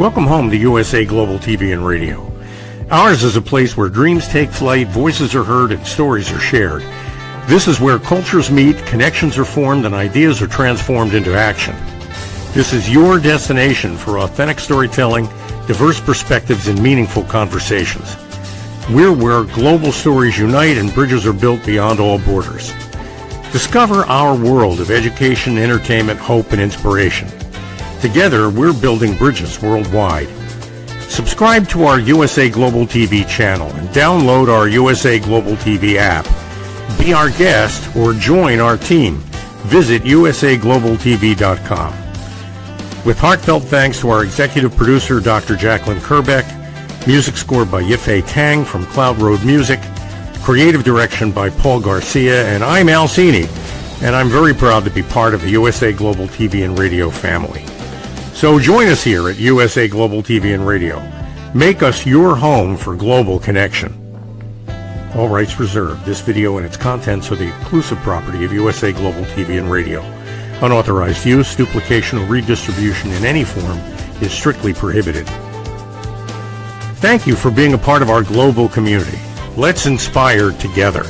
Welcome home to USA Global TV and Radio. Ours is a place where dreams take flight, voices are heard, and stories are shared. This is where cultures meet, connections are formed, and ideas are transformed into action. This is your destination for authentic storytelling, diverse perspectives, and meaningful conversations. We're where global stories unite and bridges are built beyond all borders. Discover our world of education, entertainment, hope, and inspiration. Together, we're building bridges worldwide. Subscribe to our USA Global TV channel and download our USA Global TV app. Be our guest or join our team. Visit usaglobaltv.com. With heartfelt thanks to our executive producer, Dr. Jacalyn Kerbeck, music scored by Yifei Tang from Cloud Road Music, creative direction by Paul Garcia, and I'm Al Cini, and I'm very proud to be part of the USA Global TV and Radio family. So join us here at USA Global TV and Radio. Make us your home for global connection. All rights reserved. This video and its contents are the exclusive property of USA Global TV and Radio. Unauthorized use, duplication, or redistribution in any form is strictly prohibited. Thank you for being a part of our global community. Let's inspire together.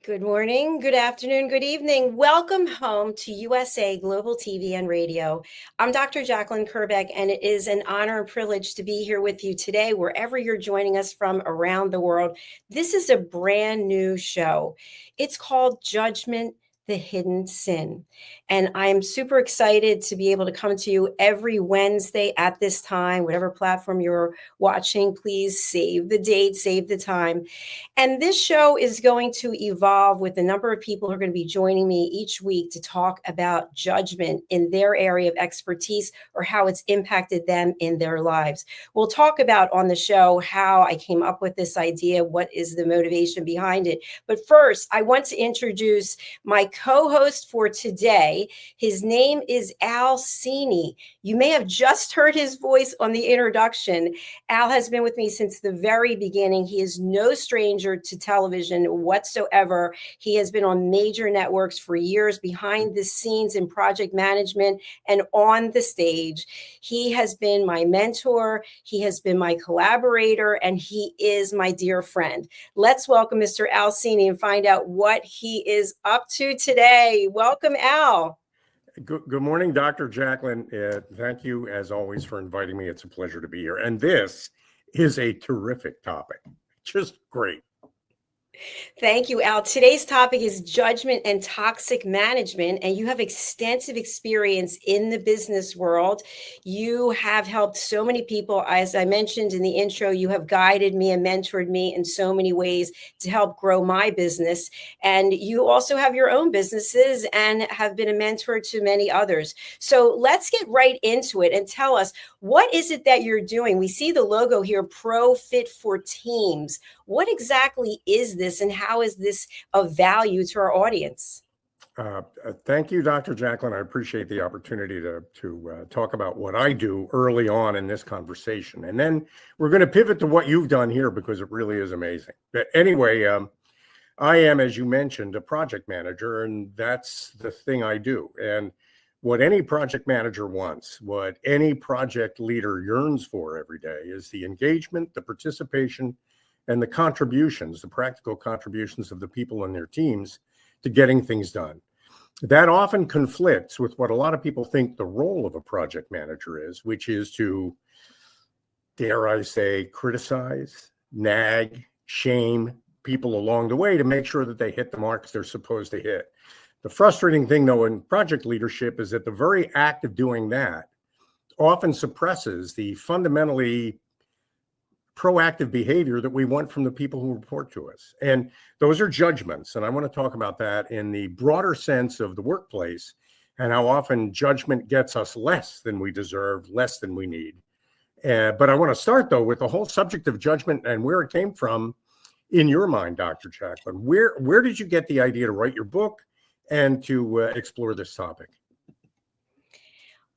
Good morning, good afternoon, good evening. Welcome home to USA Global TV and Radio. I'm Dr. Jacalyn Kerbeck, and it is an honor and privilege to be here with you today, wherever you're joining us from around the world. This is a brand new show. It's called Judgment, the Hidden Sin. And I'm super excited to be able to come to you every Wednesday at this time, whatever platform you're watching, please save the date, save the time. And this show is going to evolve with a number of people who are going to be joining me each week to talk about judgment in their area of expertise or how it's impacted them in their lives. We'll talk about on the show how I came up with this idea, what is the motivation behind it. But first, I want to introduce my co-host for today. His name is Al Cini. You may have just heard his voice on the introduction. Al has been with me since the very beginning. He is no stranger to television whatsoever. He has been on major networks for years, behind the scenes in project management and on the stage. He has been my mentor. He has been my collaborator, and he is my dear friend. Let's welcome Mr. Al Cini and find out what he is up to today. Welcome, Al. Good morning, Dr. Jacalyn. Thank you, as always, for inviting me. It's a pleasure to be here. And this is a terrific topic. Just great. Thank you, Al. Today's topic is judgment and toxic management, and you have extensive experience in the business world. You have helped so many people. As I mentioned in the intro, you have guided me and mentored me in so many ways to help grow my business. And you also have your own businesses and have been a mentor to many others. So let's get right into it and tell us, what is it that you're doing? We see the logo here, Pro Fit for Teams. What exactly is this, and how is this of value to our audience? Thank you, Dr. Jacalyn. I appreciate the opportunity to talk about what I do early on in this conversation. And then we're going to pivot to what you've done here, because it really is amazing. But anyway, I am, as you mentioned, a project manager, and that's the thing I do. And what any project manager wants, what any project leader yearns for every day, is the engagement, the participation, and the contributions, the practical contributions of the people in their teams to getting things done. That often conflicts with what a lot of people think the role of a project manager is, which is to, dare I say, criticize, nag, shame people along the way to make sure that they hit the marks they're supposed to hit. The frustrating thing, though, in project leadership is that the very act of doing that often suppresses the fundamentally proactive behavior that we want from the people who report to us. And those are judgments. And I want to talk about that in the broader sense of the workplace and how often judgment gets us less than we deserve, less than we need. But I want to start, though, with the whole subject of judgment and where it came from in your mind, Dr. Jacalyn. Where did you get the idea to write your book and to explore this topic?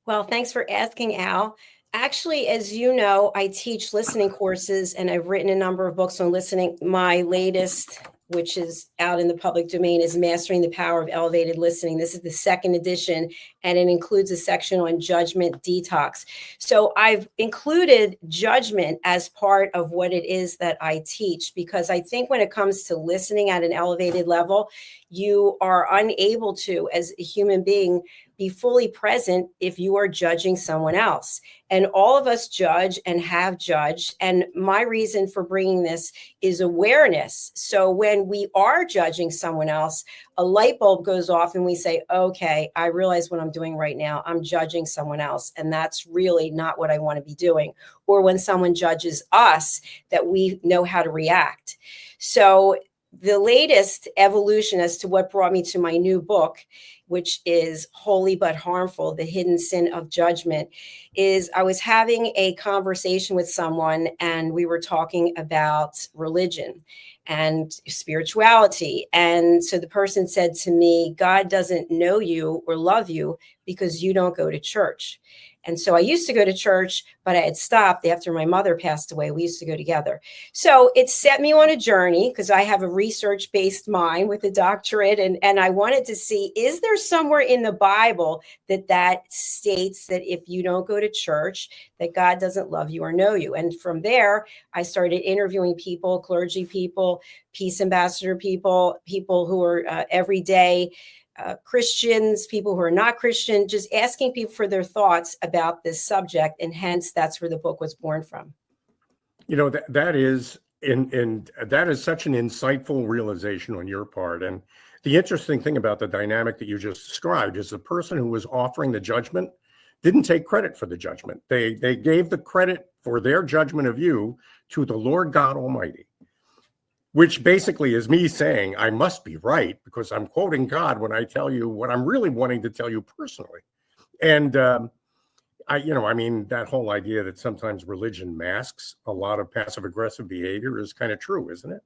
Well, thanks for asking, Al. Actually, as you know, I teach listening courses, and I've written a number of books on listening. My latest which is out in the public domain, is Mastering the Power of Elevated Listening. This is the second edition, and it includes a section on judgment detox. So I've included judgment as part of what it is that I teach, because I think when it comes to listening at an elevated level, you are unable to, as a human being, be fully present if you are judging someone else. And all of us judge and have judged. And my reason for bringing this is awareness. So when we are judging someone else, a light bulb goes off and we say, okay, I realize what I'm doing right now. I'm judging someone else. And that's really not what I want to be doing. Or when someone judges us, that we know how to react. So the latest evolution as to what brought me to my new book, which is Holy But Harmful, The Hidden Sin of Judgment, is I was having a conversation with someone and we were talking about religion and spirituality. And so the person said to me, God doesn't know you or love you because you don't go to church. And so I used to go to church, but I had stopped after my mother passed away. We used to go together. So it set me on a journey because I have a research-based mind with a doctorate. And I wanted to see, is there somewhere in the Bible that states that if you don't go to church, that God doesn't love you or know you? And from there, I started interviewing people, clergy people, peace ambassador people, people who are everyday Christians, people who are not Christian, just asking people for their thoughts about this subject. And hence, that's where the book was born from. You know, that is such an insightful realization on your part. And the interesting thing about the dynamic that you just described is the person who was offering the judgment didn't take credit for the judgment. They gave the credit for their judgment of you to the Lord God Almighty, which basically is me saying I must be right because I'm quoting God when I tell you what I'm really wanting to tell you personally. And that whole idea that sometimes religion masks a lot of passive aggressive behavior is kind of true, isn't it?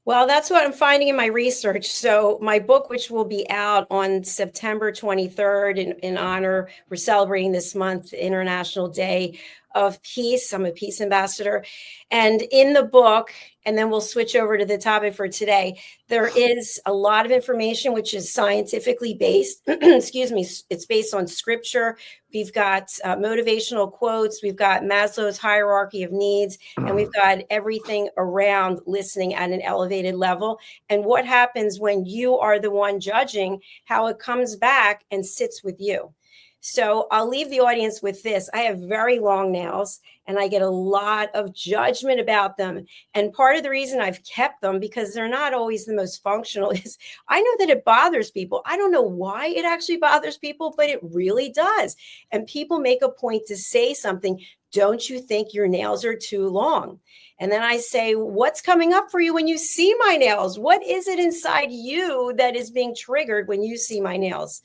Well, that's what I'm finding in my research. So my book, which will be out on September 23rd in honor, we're celebrating this month, International Day of Peace. I'm a peace ambassador. And in the book, and then we'll switch over to the topic for today, there is a lot of information which is scientifically based. Excuse me. It's based on scripture. We've got motivational quotes. We've got Maslow's hierarchy of needs, and we've got everything around listening at an elevated level. And what happens when you are the one judging, how it comes back and sits with you. So I'll leave the audience with this. I have very long nails and I get a lot of judgment about them. And part of the reason I've kept them, because they're not always the most functional, is I know that it bothers people. I don't know why it actually bothers people, but it really does. And people make a point to say something. Don't you think your nails are too long? And then I say, what's coming up for you when you see my nails? What is it inside you that is being triggered when you see my nails?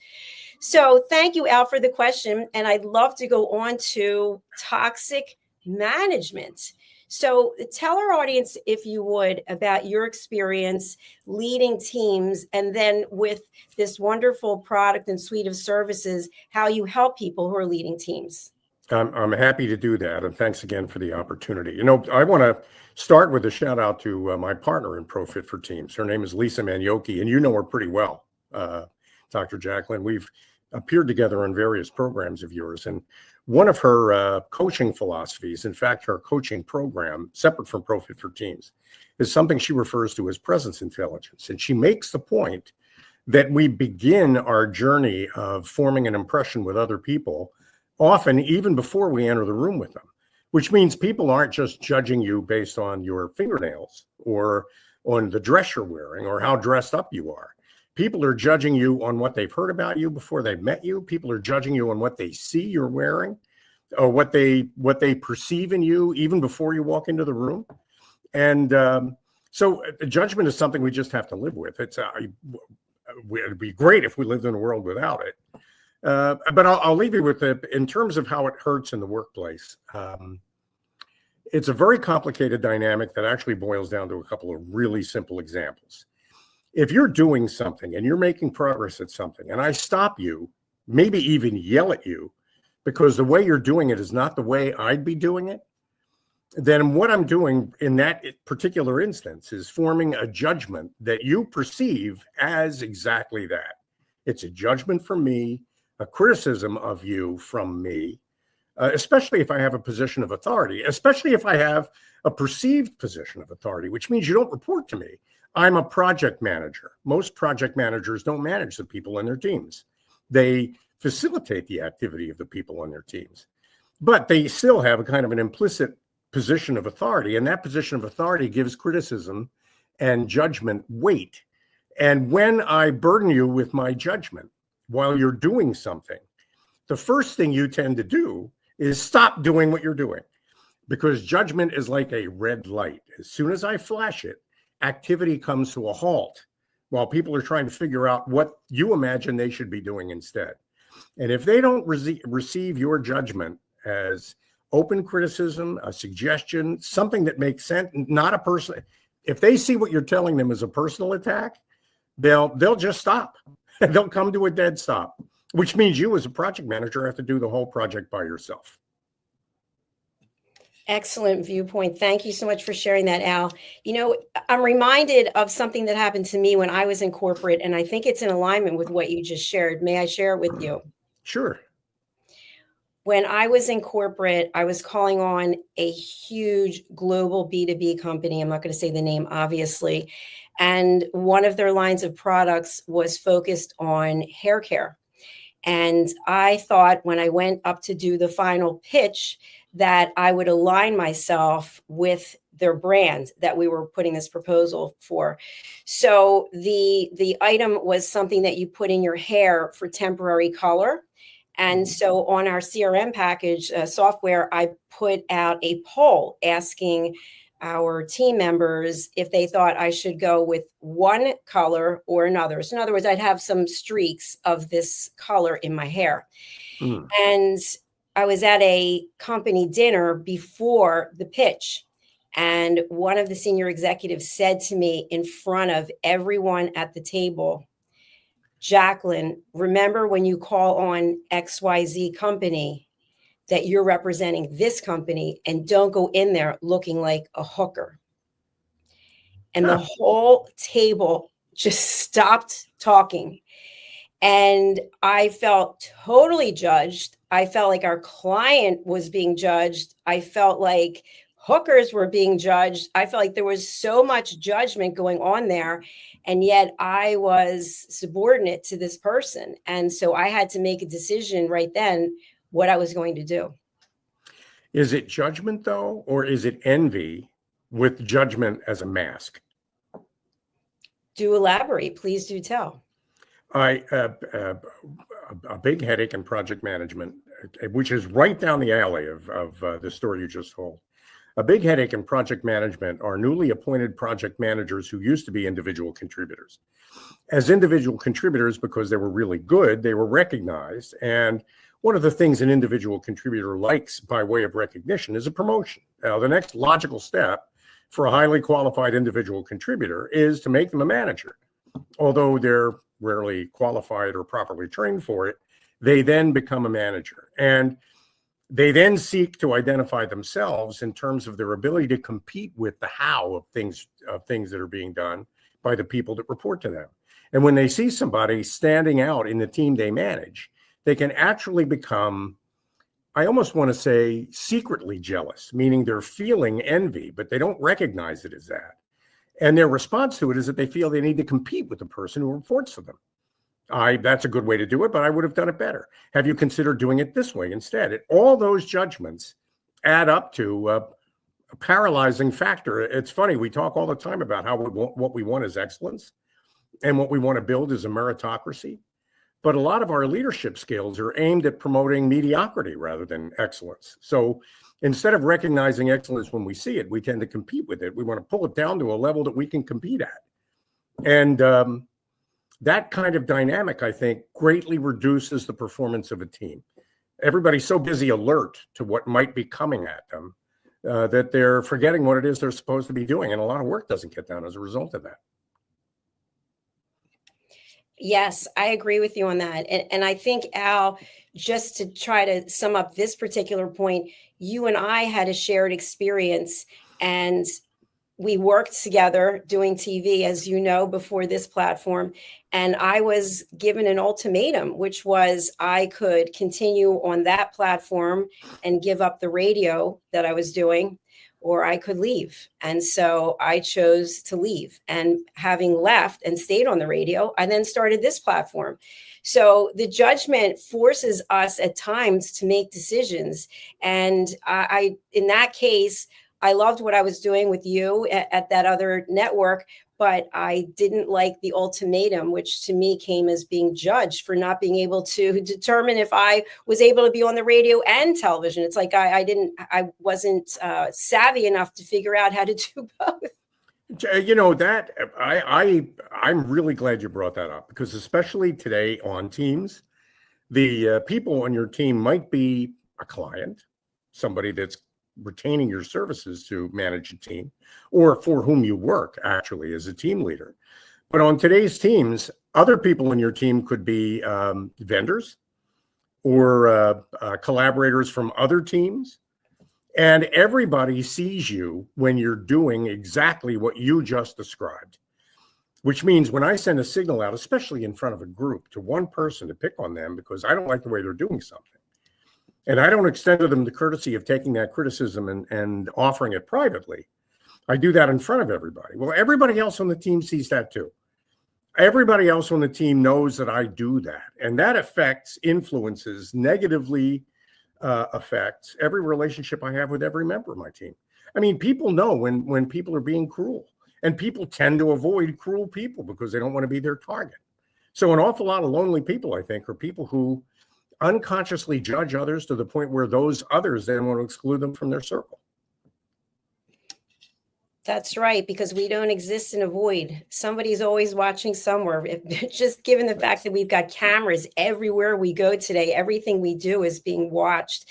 So thank you, Al, for the question. And I'd love to go on to toxic management. So tell our audience, if you would, about your experience leading teams, and then with this wonderful product and suite of services, how you help people who are leading teams. I'm happy to do that. And thanks again for the opportunity. You know, I want to start with a shout out to my partner in ProFit for Teams. Her name is Lisa Manioki, and you know her pretty well, Dr. Jacalyn. We've appeared together in various programs of yours. And one of her coaching philosophies, in fact, her coaching program, separate from ProFit for Teams, is something she refers to as presence intelligence. And she makes the point that we begin our journey of forming an impression with other people often even before we enter the room with them, which means people aren't just judging you based on your fingernails or on the dress you're wearing or how dressed up you are. People are judging you on what they've heard about you before they've met you. People are judging you on what they see you're wearing or what they perceive in you even before you walk into the room. And so judgment is something we just have to live with. It'd be great if we lived in a world without it. But I'll leave you with it in terms of how it hurts in the workplace. It's a very complicated dynamic that actually boils down to a couple of really simple examples. If you're doing something and you're making progress at something, and I stop you, maybe even yell at you, because the way you're doing it is not the way I'd be doing it, then what I'm doing in that particular instance is forming a judgment that you perceive as exactly that. It's a judgment from me, a criticism of you from me, especially if I have a position of authority, especially if I have a perceived position of authority, which means you don't report to me. I'm a project manager. Most project managers don't manage the people in their teams. They facilitate the activity of the people on their teams, but they still have a kind of an implicit position of authority, and that position of authority gives criticism and judgment weight. And when I burden you with my judgment while you're doing something, the first thing you tend to do is stop doing what you're doing, because judgment is like a red light. As soon as I flash it, activity comes to a halt while people are trying to figure out what you imagine they should be doing instead. And if they don't receive your judgment as open criticism, a suggestion, something that makes sense, not a person, if they see what you're telling them as a personal attack, they'll just stop. They'll come to a dead stop, which means you as a project manager have to do the whole project by yourself. Excellent viewpoint. Thank you so much for sharing that, Al. You know, I'm reminded of something that happened to me when I was in corporate, and I think it's in alignment with what you just shared. May I share it with you? Sure. When I was in corporate, I was calling on a huge global B2B company. I'm not going to say the name, obviously. And one of their lines of products was focused on hair care. And I thought when I went up to do the final pitch that I would align myself with their brand that we were putting this proposal for. So the item was something that you put in your hair for temporary color. And so on our CRM package software, I put out a poll asking our team members if they thought I should go with one color or another. So in other words, I'd have some streaks of this color in my hair. And I was at a company dinner before the pitch, and one of the senior executives said to me in front of everyone at the table, "Jacalyn, remember when you call on XYZ company that you're representing this company, and don't go in there looking like a hooker." And the whole table just stopped talking. And I felt totally judged. I felt like our client was being judged. I felt like hookers were being judged. I felt like there was so much judgment going on there. And yet I was subordinate to this person. And so I had to make a decision right then what I was going to do. Is it judgment, though, or is it envy with judgment as a mask? Do elaborate. Please do tell. A big headache in project management, which is right down the alley of the story you just told. A big headache in project management are newly appointed project managers who used to be individual contributors. As individual contributors, because they were really good, they were recognized. And one of the things an individual contributor likes by way of recognition is a promotion. Now, the next logical step for a highly qualified individual contributor is to make them a manager. Although they're rarely qualified or properly trained for it, they then become a manager. And they then seek to identify themselves in terms of their ability to compete with the how of things that are being done by the people that report to them. And when they see somebody standing out in the team they manage, they can actually become, I almost want to say, secretly jealous, meaning they're feeling envy, but they don't recognize it as that. And their response to it is that they feel they need to compete with the person who reports to them. That's a good way to do it, but I would have done it better. Have you considered doing it this way instead? All those judgments add up to a paralyzing factor. It's funny, we talk all the time about how what we want is excellence, and what we want to build is a meritocracy. But a lot of our leadership skills are aimed at promoting mediocrity rather than excellence. So instead of recognizing excellence when we see it, we tend to compete with it. We want to pull it down to a level that we can compete at. And that kind of dynamic, I think, greatly reduces the performance of a team. Everybody's so busy alert to what might be coming at them that they're forgetting what it is they're supposed to be doing. And a lot of work doesn't get done as a result of that. Yes, I agree with you on that. And I think, Al, just to try to sum up this particular point, you and I had a shared experience, and we worked together doing TV, as you know, before this platform. And I was given an ultimatum, which was I could continue on that platform and give up the radio that I was doing, or I could leave. And so I chose to leave. And having left and stayed on the radio, I then started this platform. So the judgment forces us at times to make decisions. And in that case, I loved what I was doing with you at that other network, but I didn't like the ultimatum, which to me came as being judged for not being able to determine if I was able to be on the radio and television. It's like I wasn't savvy enough to figure out how to do both. You know that I'm really glad you brought that up, because especially today on teams, the people on your team might be a client, somebody that's retaining your services to manage a team, or for whom you work actually as a team leader. But on today's teams, other people in your team could be vendors or collaborators from other teams. And everybody sees you when you're doing exactly what you just described, which means when I send a signal out, especially in front of a group, to one person to pick on them because I don't like the way they're doing something, and I don't extend to them the courtesy of taking that criticism and offering it privately, I do that in front of everybody. Well, everybody else on the team sees that too. Everybody else on the team knows that I do that. And that influences, negatively affects every relationship I have with every member of my team. I mean, people know when people are being cruel, and people tend to avoid cruel people because they don't want to be their target. So an awful lot of lonely people, I think, are people who unconsciously judge others to the point where those others then want to exclude them from their circle. That's right, because we don't exist in a void. Somebody's always watching somewhere. Just given the fact that we've got cameras everywhere we go today, everything we do is being watched.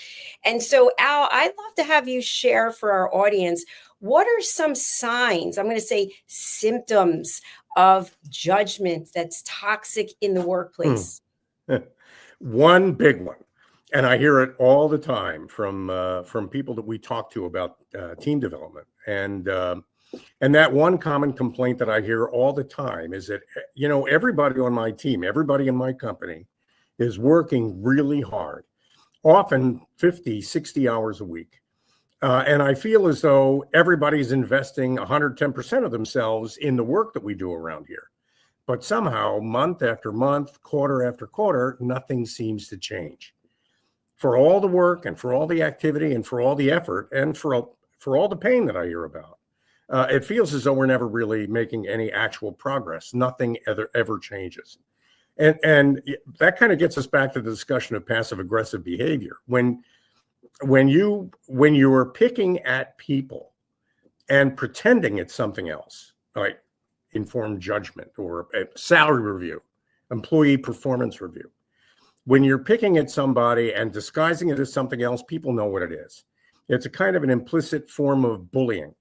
And so, Al, I'd love to have you share for our audience, what are some signs, I'm going to say symptoms of judgment that's toxic in the workplace? One big one, and I hear it all the time from people that we talk to about team development, and that one common complaint that I hear all the time is that, you know, everybody on my team, everybody in my company is working really hard, often 50, 60 hours a week. And I feel as though everybody's investing 110% of themselves in the work that we do around here. But somehow, month after month, quarter after quarter, nothing seems to change. For all the work and for all the activity and for all the effort and for all the pain that I hear about, it feels as though we're never really making any actual progress. Nothing ever changes. And that kind of gets us back to the discussion of passive aggressive behavior. When you are picking at people and pretending it's something else, like informed judgment or a salary review, employee performance review. When you're picking at somebody and disguising it as something else, people know what it is. It's a kind of an implicit form of bullying.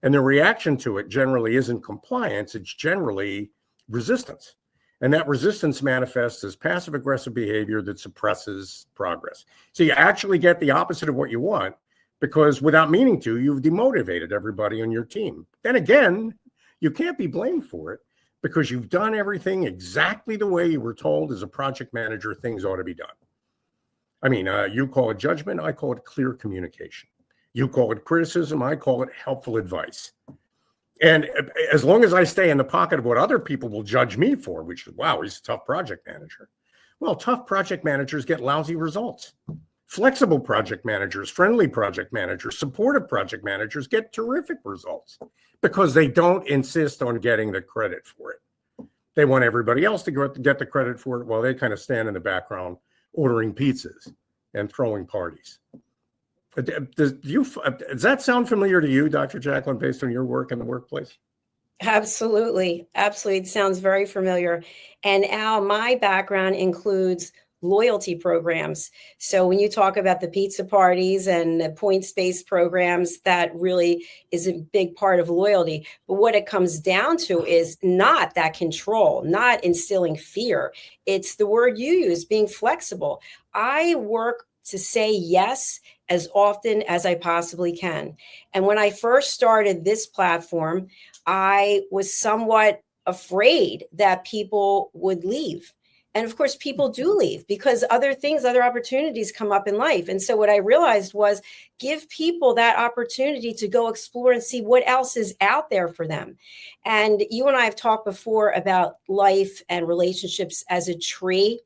And the reaction to it generally isn't compliance, it's generally resistance. And that resistance manifests as passive aggressive behavior that suppresses progress. So you actually get the opposite of what you want, because without meaning to, you've demotivated everybody on your team. Then again, you can't be blamed for it because you've done everything exactly the way you were told as a project manager things ought to be done. I mean, you call it judgment, I call it clear communication. You call it criticism, I call it helpful advice. And as long as I stay in the pocket of what other people will judge me for, which is, wow, he's a tough project manager. Well, tough project managers get lousy results. Flexible project managers, friendly project managers, supportive project managers get terrific results because they don't insist on getting the credit for it. They want everybody else to get the credit for it while they kind of stand in the background ordering pizzas and throwing parties. Does that sound familiar to you, Dr. Jacalyn, based on your work in the workplace? Absolutely. Absolutely. It sounds very familiar. And Al, my background includes loyalty programs. So when you talk about the pizza parties and the points-based programs, that really is a big part of loyalty. But what it comes down to is not that control, not instilling fear. It's the word you use, being flexible. I work to say yes as often as I possibly can. And when I first started this platform, I was somewhat afraid that people would leave. And of course, people do leave because other things, other opportunities come up in life. And so what I realized was give people that opportunity to go explore and see what else is out there for them. And you and I have talked before about life and relationships as a tree.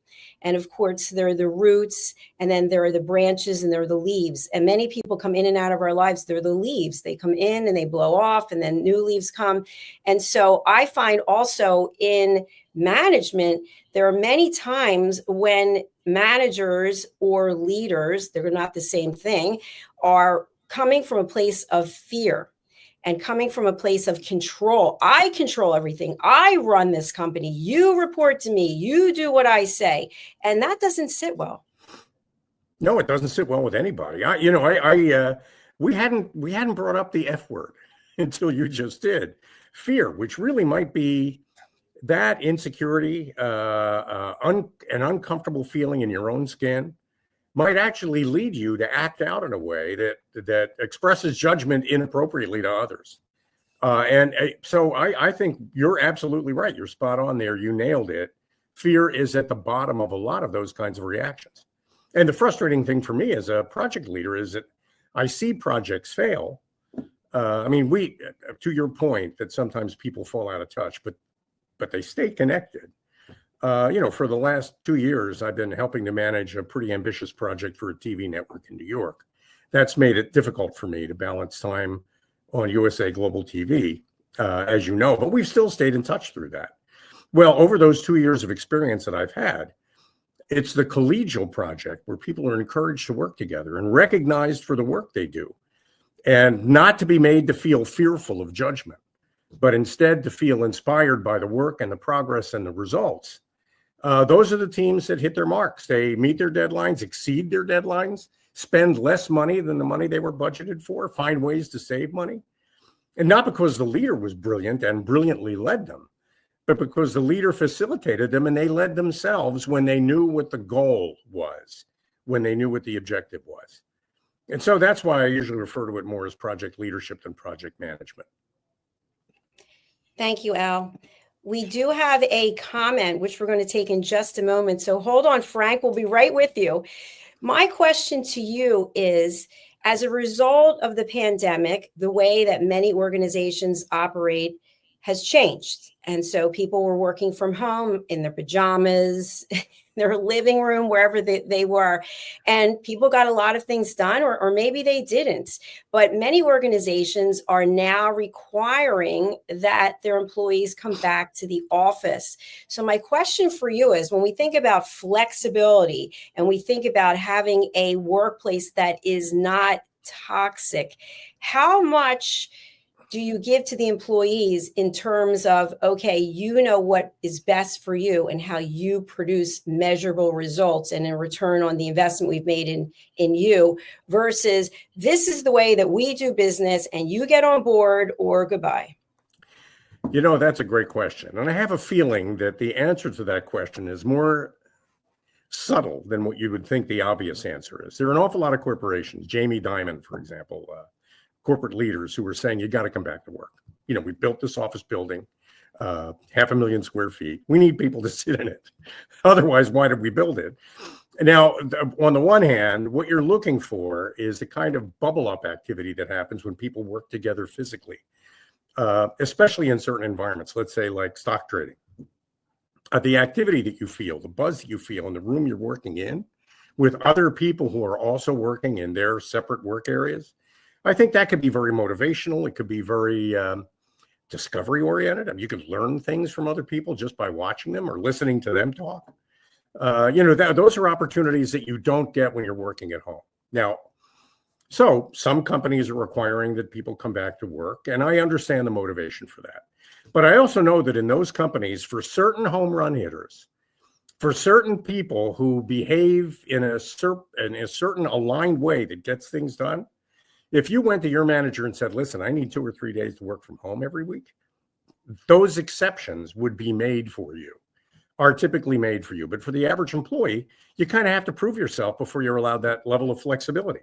And of course, there are the roots, and then there are the branches, and there are the leaves. And many people come in and out of our lives. They're the leaves. They come in and they blow off, and then new leaves come. And so I find also in management, there are many times when managers or leaders, they're not the same thing, are coming from a place of fear and coming from a place of control. I control everything. I run this company. You report to me. You do what I say. And that doesn't sit well. No, it doesn't sit well with anybody. We hadn't brought up the F word until you just did. Fear, which really might be that insecurity, an uncomfortable feeling in your own skin, might actually lead you to act out in a way that expresses judgment inappropriately to others. So I think you're absolutely right. You're spot on there. You nailed it. Fear is at the bottom of a lot of those kinds of reactions. And the frustrating thing for me as a project leader is that I see projects fail. To your point that sometimes people fall out of touch, but they stay connected. For the last 2 years, I've been helping to manage a pretty ambitious project for a TV network in New York. That's made it difficult for me to balance time on USA Global TV, as you know, but we've still stayed in touch through that. Well, over those 2 years of experience that I've had, it's the collegial project where people are encouraged to work together and recognized for the work they do, and not to be made to feel fearful of judgment, but instead to feel inspired by the work and the progress and the results. Those are the teams that hit their marks. They meet their deadlines, exceed their deadlines, spend less money than the money they were budgeted for, find ways to save money. And not because the leader was brilliant and brilliantly led them, but because the leader facilitated them and they led themselves when they knew what the goal was, when they knew what the objective was. And so that's why I usually refer to it more as project leadership than project management. Thank you, Al. We do have a comment, which we're going to take in just a moment. So hold on, Frank. We'll be right with you. My question to you is, as a result of the pandemic, the way that many organizations operate has changed. And so people were working from home in their pajamas, their living room, wherever they were. And people got a lot of things done, or maybe they didn't. But many organizations are now requiring that their employees come back to the office. So my question for you is, when we think about flexibility and we think about having a workplace that is not toxic, how much do you give to the employees in terms of, okay, you know what is best for you and how you produce measurable results and in return on the investment we've made in you, versus this is the way that we do business and you get on board or goodbye? That's a great question. And I have a feeling that the answer to that question is more subtle than what you would think the obvious answer is. There are an awful lot of corporations, Jamie Dimon, for example, corporate leaders who were saying, you got to come back to work. We built this office building, 500,000 square feet. We need people to sit in it. Otherwise, why did we build it? Now, on the one hand, what you're looking for is the kind of bubble up activity that happens when people work together physically, especially in certain environments, let's say like stock trading. The activity that you feel, the buzz that you feel in the room you're working in with other people who are also working in their separate work areas, I think that could be very motivational. It could be very discovery oriented. I mean, you could learn things from other people just by watching them or listening to them talk. Those are opportunities that you don't get when you're working at home. Now, so some companies are requiring that people come back to work, and I understand the motivation for that. But I also know that in those companies, for certain home run hitters, For certain people who behave in a certain aligned way that gets things done, if you went to your manager and said, listen, I need 2 or 3 days to work from home every week, those exceptions would be made for you, are typically made for you. But for the average employee, you kind of have to prove yourself before you're allowed that level of flexibility,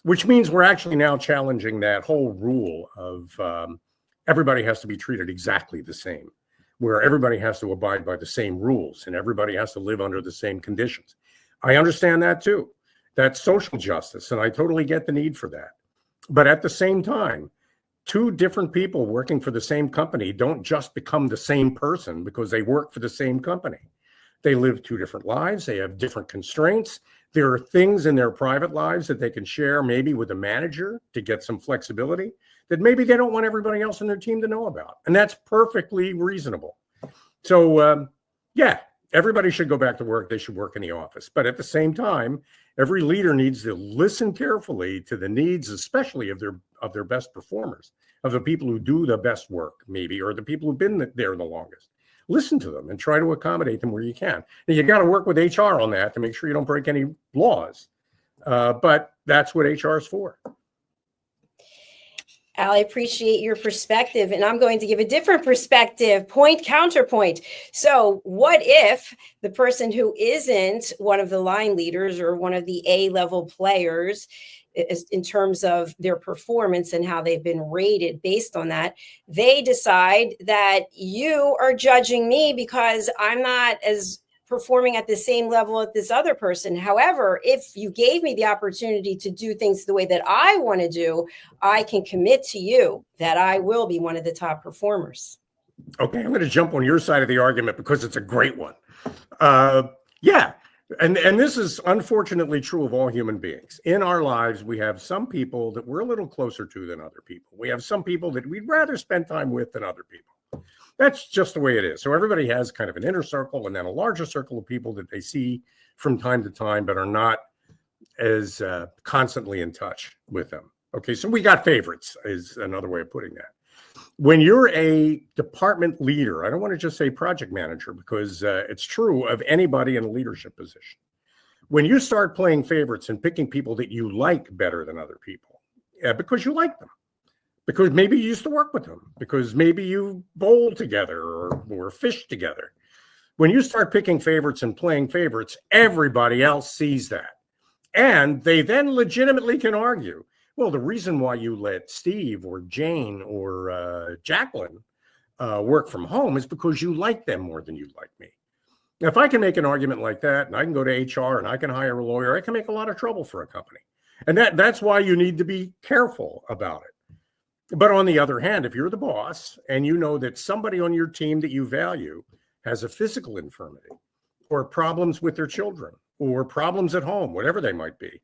which means we're actually now challenging that whole rule of everybody has to be treated exactly the same, where everybody has to abide by the same rules and everybody has to live under the same conditions. I understand that too. That's social justice, and I totally get the need for that. But at the same time, 2 different people working for the same company don't just become the same person because they work for the same company. They live 2 different lives. They have different constraints. There are things in their private lives that they can share maybe with a manager to get some flexibility that maybe they don't want everybody else in their team to know about. And that's perfectly reasonable. So, yeah, everybody should go back to work. They should work in the office. But at the same time, every leader needs to listen carefully to the needs, especially of their best performers, of the people who do the best work, maybe, or the people who've been there the longest. Listen to them and try to accommodate them where you can. Now, you got to work with HR on that to make sure you don't break any laws. But that's what HR is for. Al, I appreciate your perspective, and I'm going to give a different perspective, counterpoint. So what if the person who isn't one of the line leaders or one of the A-level players in terms of their performance and how they've been rated based on that, they decide that you are judging me because I'm not as performing at the same level as this other person. However, if you gave me the opportunity to do things the way that I want to do, I can commit to you that I will be one of the top performers. Okay, I'm going to jump on your side of the argument because it's a great one. Yeah, and this is unfortunately true of all human beings. In our lives, we have some people that we're a little closer to than other people. We have some people that we'd rather spend time with than other people. That's just the way it is. So everybody has kind of an inner circle and then a larger circle of people that they see from time to time, but are not as constantly in touch with them. Okay, so we got favorites is another way of putting that. When you're a department leader, I don't want to just say project manager because it's true of anybody in a leadership position. When you start playing favorites and picking people that you like better than other people, because you like them, because maybe you used to work with them, because maybe you bowl together or fish together. When you start picking favorites and playing favorites, everybody else sees that. And they then legitimately can argue, well, the reason why you let Steve or Jane or Jacalyn work from home is because you like them more than you like me. Now, if I can make an argument like that, and I can go to HR and I can hire a lawyer, I can make a lot of trouble for a company. And that's why you need to be careful about it. But on the other hand, if you're the boss and you know that somebody on your team that you value has a physical infirmity or problems with their children or problems at home, whatever they might be,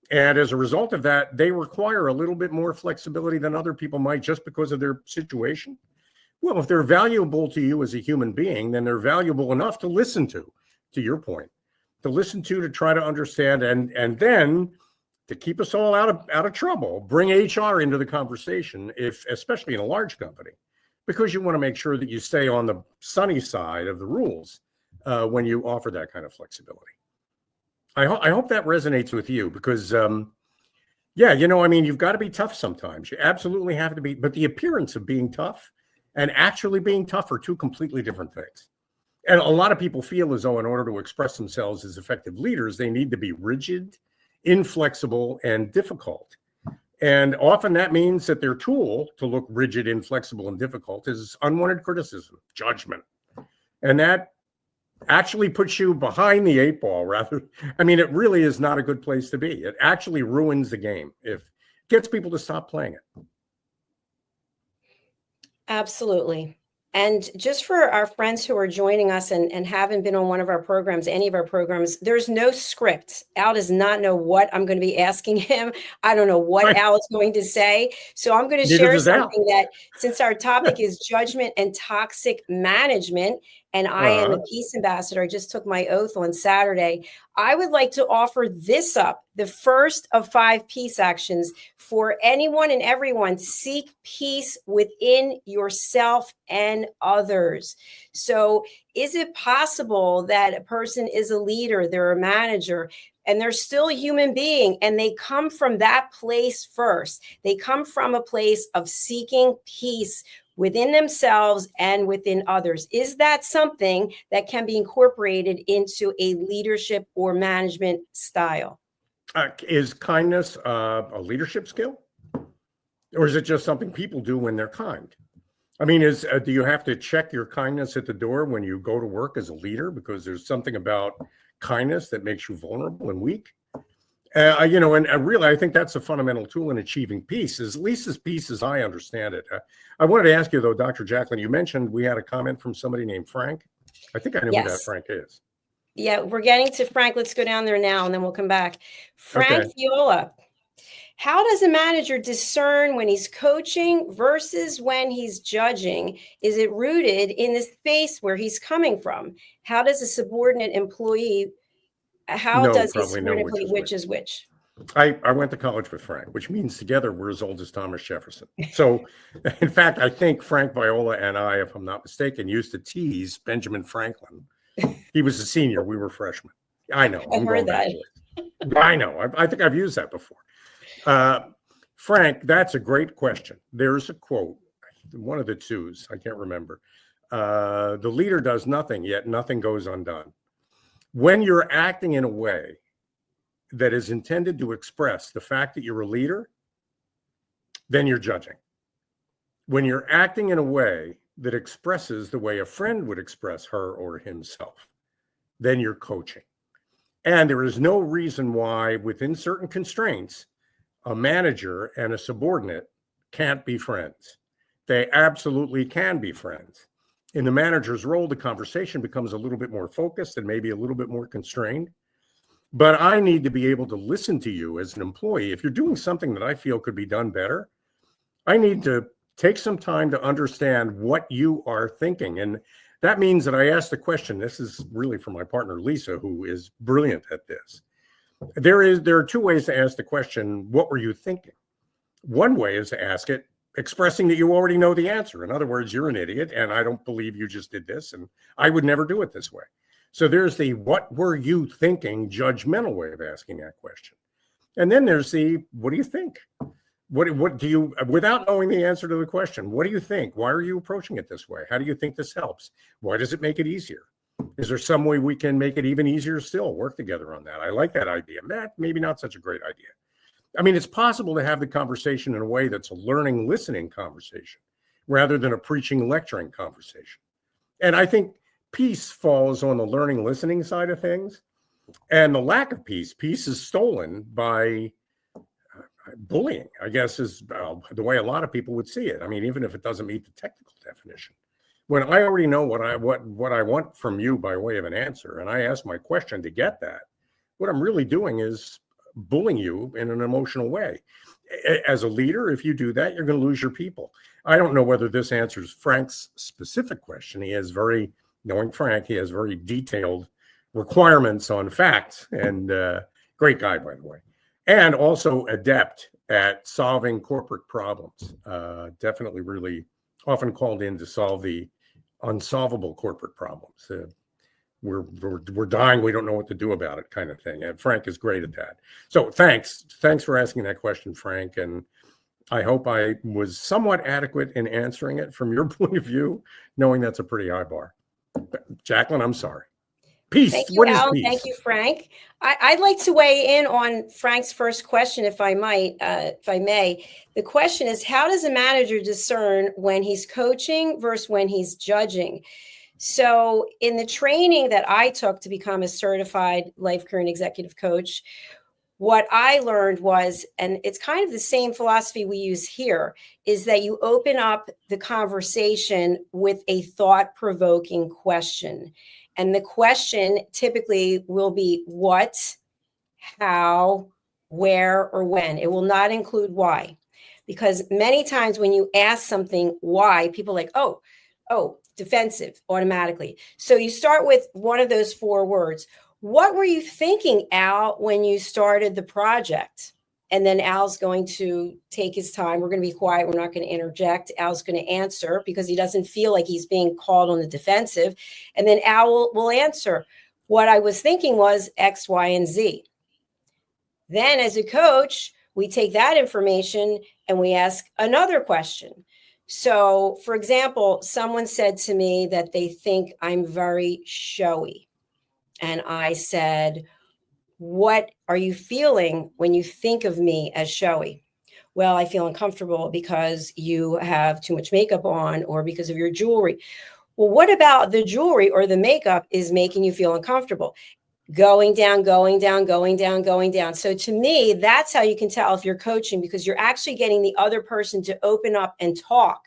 and as a result of that, they require a little bit more flexibility than other people might just because of their situation. Well, if they're valuable to you as a human being, then they're valuable enough to listen to your point, to listen to try to understand, and then to keep us all out of trouble, bring HR into the conversation, especially in a large company, because you want to make sure that you stay on the sunny side of the rules when you offer that kind of flexibility. I hope that resonates with you because, yeah, you've got to be tough sometimes. You absolutely have to be, but the appearance of being tough and actually being tough are 2 completely different things. And a lot of people feel as though in order to express themselves as effective leaders, they need to be rigid, inflexible, and difficult. And often that means that their tool to look rigid, inflexible, and difficult is unwanted criticism, judgment. And that actually puts you behind the 8 ball it really is not a good place to be. It actually ruins the game if it gets people to stop playing it. Absolutely. And just for our friends who are joining us and haven't been on one of our programs, any of our programs, there's no script. Al does not know what I'm going to be asking him. I don't know what Al is going to say. So I'm going to share something that, since our topic is judgment and toxic management, and I am a peace ambassador. I just took my oath on Saturday. I would like to offer this up, the first of 5 peace actions for anyone and everyone. Seek peace within yourself and others. So is it possible that a person is a leader, they're a manager, and they're still a human being, and they come from that place first? They come from a place of seeking peace within themselves and within others. Is that something that can be incorporated into a leadership or management style? Is kindness a leadership skill? Or is it just something people do when they're kind? I mean, do you have to check your kindness at the door when you go to work as a leader because there's something about kindness that makes you vulnerable and weak? And really, I think that's a fundamental tool in achieving peace, at least as peace as I understand it. I wanted to ask you, though, Dr. Jacalyn, you mentioned we had a comment from somebody named Frank. I think I know who that Frank is. Yeah, we're getting to Frank. Let's go down there now, and then we'll come back. Frank Viola. How does a manager discern when he's coaching versus when he's judging? Is it rooted in the space where he's coming from? How does a subordinate employee, which is which? I went to college with Frank, which means together we're as old as Thomas Jefferson. So, in fact, I think Frank Viola and I, if I'm not mistaken, used to tease Benjamin Franklin. He was a senior. We were freshmen. I know. I've heard that. I know. I think I've used that before. Frank, that's a great question. There's a quote, one of the twos, I can't remember. The leader does nothing, yet nothing goes undone. When you're acting in a way that is intended to express the fact that you're a leader, then you're judging. When you're acting in a way that expresses the way a friend would express her or himself, then you're coaching. And there is no reason why, within certain constraints, a manager and a subordinate can't be friends. They absolutely can be friends. In the manager's role, the conversation becomes a little bit more focused and maybe a little bit more constrained. But I need to be able to listen to you as an employee. If you're doing something that I feel could be done better, I need to take some time to understand what you are thinking. And that means that I ask the question. This is really for my partner, Lisa, who is brilliant at this. There are 2 ways to ask the question, what were you thinking? One way is to ask it expressing that you already know the answer. In other words, you're an idiot, and I don't believe you just did this, and I would never do it this way. So there's the what were you thinking judgmental way of asking that question. And then there's the what do you think? What do you, without knowing the answer to the question, what do you think? Why are you approaching it this way? How do you think this helps? Why does it make it easier? Is there some way we can make it even easier still? Work together on that. I like that idea. That maybe not such a great idea. I mean, it's possible to have the conversation in a way that's a learning, listening conversation rather than a preaching, lecturing conversation. And I think peace falls on the learning, listening side of things. And the lack of peace is stolen by bullying, I guess, is the way a lot of people would see it. I mean, even if it doesn't meet the technical definition. When I already know what I want from you by way of an answer, and I ask my question to get that, what I'm really doing is bullying you in an emotional way. As a leader, if you do that, you're going to lose your people. I don't know whether this answers Frank's specific question. Knowing Frank, he has very detailed requirements on facts, and great guy, by the way, and also adept at solving corporate problems. Definitely really often called in to solve the unsolvable corporate problems. We're dying, we don't know what to do about it, kind of thing. And Frank is great at that. So thanks for asking that question, Frank. And I hope I was somewhat adequate in answering it from your point of view, knowing that's a pretty high bar. Jacalyn, I'm sorry. Peace. Thank you, What is Al. peace? Thank you, Frank. I'd like to weigh in on Frank's first question, if I may. The question is, how does a manager discern when he's coaching versus when he's judging? So in the training that I took to become a certified life, career, and executive coach, what I learned was, and it's kind of the same philosophy we use here, is that you open up the conversation with a thought-provoking question. And the question typically will be what, how, where, or when. It will not include why. Because many times when you ask something why, people are like, oh, defensive automatically. So you start with one of those 4 words. What were you thinking, Al, when you started the project? And then Al's going to take his time. We're going to be quiet. We're not going to interject. Al's going to answer because he doesn't feel like he's being called on the defensive. And then Al will answer. What I was thinking was X, Y, and Z. Then as a coach, we take that information and we ask another question. So, for example, someone said to me that they think I'm very showy. And I said, what are you feeling when you think of me as showy? Well, I feel uncomfortable because you have too much makeup on or because of your jewelry. Well, what about the jewelry or the makeup is making you feel uncomfortable? Going down, going down, going down, going down. So to me, that's how you can tell if you're coaching, because you're actually getting the other person to open up and talk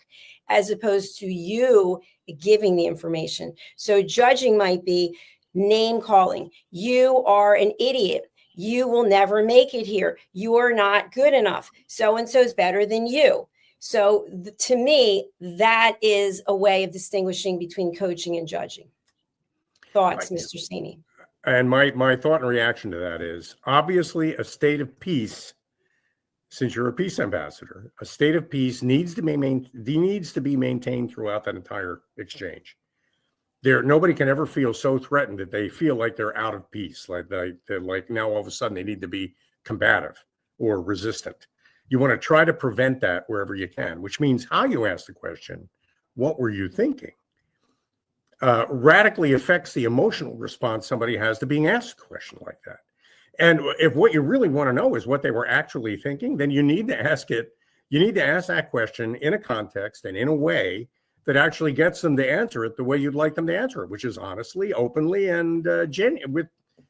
as opposed to you giving the information. So judging might be name calling. You are an idiot. You will never make it here. You are not good enough. So-and-so is better than you. So to me, that is a way of distinguishing between coaching and judging. Thoughts, Mr. Cini? And my thought and reaction to that is obviously a state of peace. Since you're a peace ambassador, a state of peace needs to be maintained throughout that entire exchange. Nobody can ever feel so threatened that they feel like they're out of peace, like they're like now all of a sudden they need to be combative or resistant. You want to try to prevent that wherever you can, which means how you ask the question, what were you thinking, radically affects the emotional response somebody has to being asked a question like that. And if what you really want to know is what they were actually thinking, then you need to ask it. You need to ask that question in a context and in a way that actually gets them to answer it the way you'd like them to answer it, which is honestly, openly, and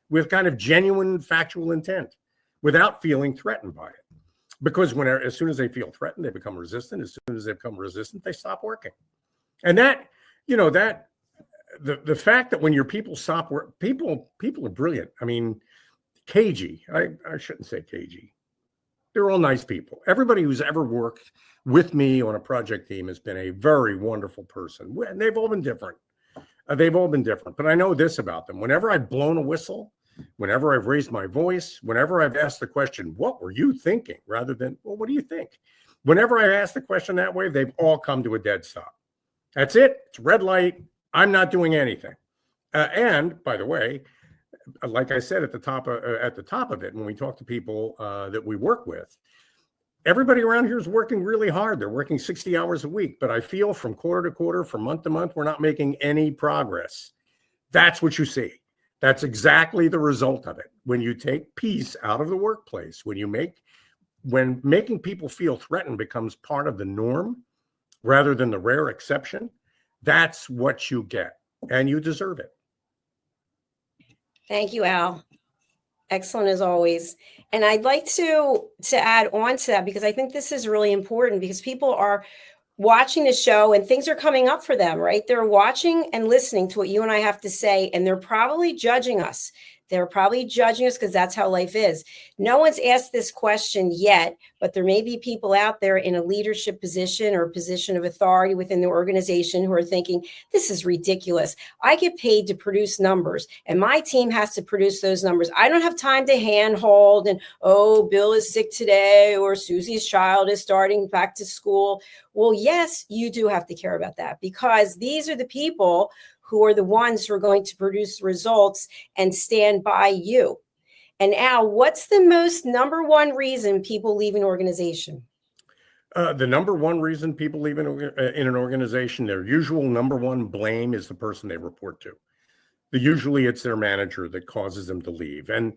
with kind of genuine factual intent, without feeling threatened by it. Because as soon as they feel threatened, they become resistant. As soon as they become resistant, they stop working. And that, the fact that when your people stop work, people are brilliant. I mean, cagey. I shouldn't say cagey. They're all nice people. Everybody who's ever worked with me on a project team has been a very wonderful person. And they've all been different. But I know this about them. Whenever I've blown a whistle, whenever I've raised my voice, whenever I've asked the question, what were you thinking? Rather than, well, what do you think? Whenever I ask the question that way, they've all come to a dead stop. That's it. It's red light. I'm not doing anything. And by the way, like I said at the top of it, when we talk to people that we work with, everybody around here is working really hard. They're working 60 hours a week, but I feel from quarter to quarter, from month to month, we're not making any progress. That's what you see. That's exactly the result of it. When you take peace out of the workplace, when making people feel threatened becomes part of the norm rather than the rare exception, that's what you get, and you deserve it. Thank you, Al. Excellent as always. And I'd like to add on to that, because I think this is really important, because people are watching the show and things are coming up for them, right? They're watching and listening to what you and I have to say, and they're probably judging us. They're probably judging us because that's how life is. No one's asked this question yet, but there may be people out there in a leadership position or a position of authority within the organization who are thinking, this is ridiculous. I get paid to produce numbers, and my team has to produce those numbers. I don't have time to handhold and, oh, Bill is sick today, or Susie's child is starting back to school. Well, yes, you do have to care about that, because these are the people who are the ones who are going to produce results and stand by you. And Al, what's the number one reason people leave an organization? The number one reason people leave in an organization, their usual number one blame is the person they report to. Usually it's their manager that causes them to leave. And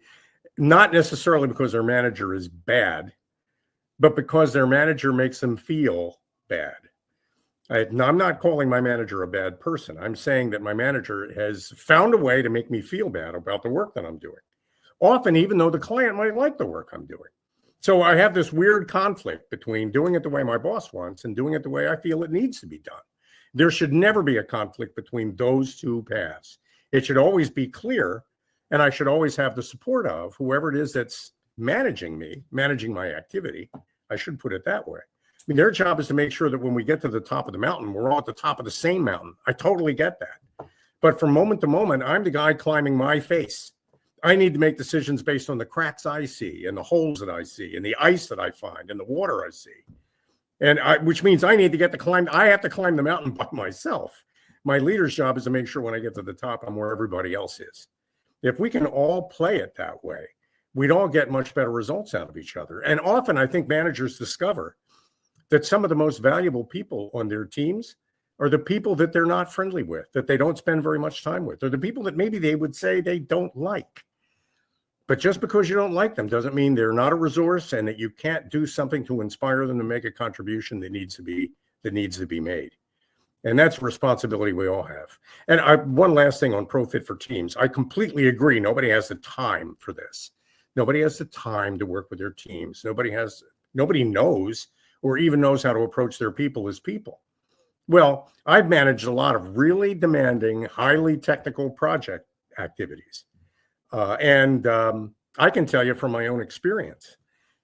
not necessarily because their manager is bad, but because their manager makes them feel bad. I'm not calling my manager a bad person. I'm saying that my manager has found a way to make me feel bad about the work that I'm doing, often even though the client might like the work I'm doing. So I have this weird conflict between doing it the way my boss wants and doing it the way I feel it needs to be done. There should never be a conflict between those two paths. It should always be clear, and I should always have the support of whoever it is that's managing me, managing my activity. I should put it that way. mean, their job is to make sure that when we get to the top of the mountain, we're all at the top of the same mountain. I totally get that. But from moment to moment, I'm the guy climbing my face. I need to make decisions based on the cracks I see and the holes that I see and the ice that I find and the water I see. Which means I need to I have to climb the mountain by myself. My leader's job is to make sure when I get to the top, I'm where everybody else is. If we can all play it that way, we'd all get much better results out of each other. And often I think managers discover that some of the most valuable people on their teams are the people that they're not friendly with, that they don't spend very much time with, or the people that maybe they would say they don't like. But just because you don't like them doesn't mean they're not a resource and that you can't do something to inspire them to make a contribution that needs to be made. And that's a responsibility we all have. And one last thing on Pro Fit for Teams. I completely agree. Nobody has the time for this. Nobody has the time to work with their teams. Nobody knows or even knows how to approach their people as people. Well, I've managed a lot of really demanding, highly technical project activities. I can tell you from my own experience,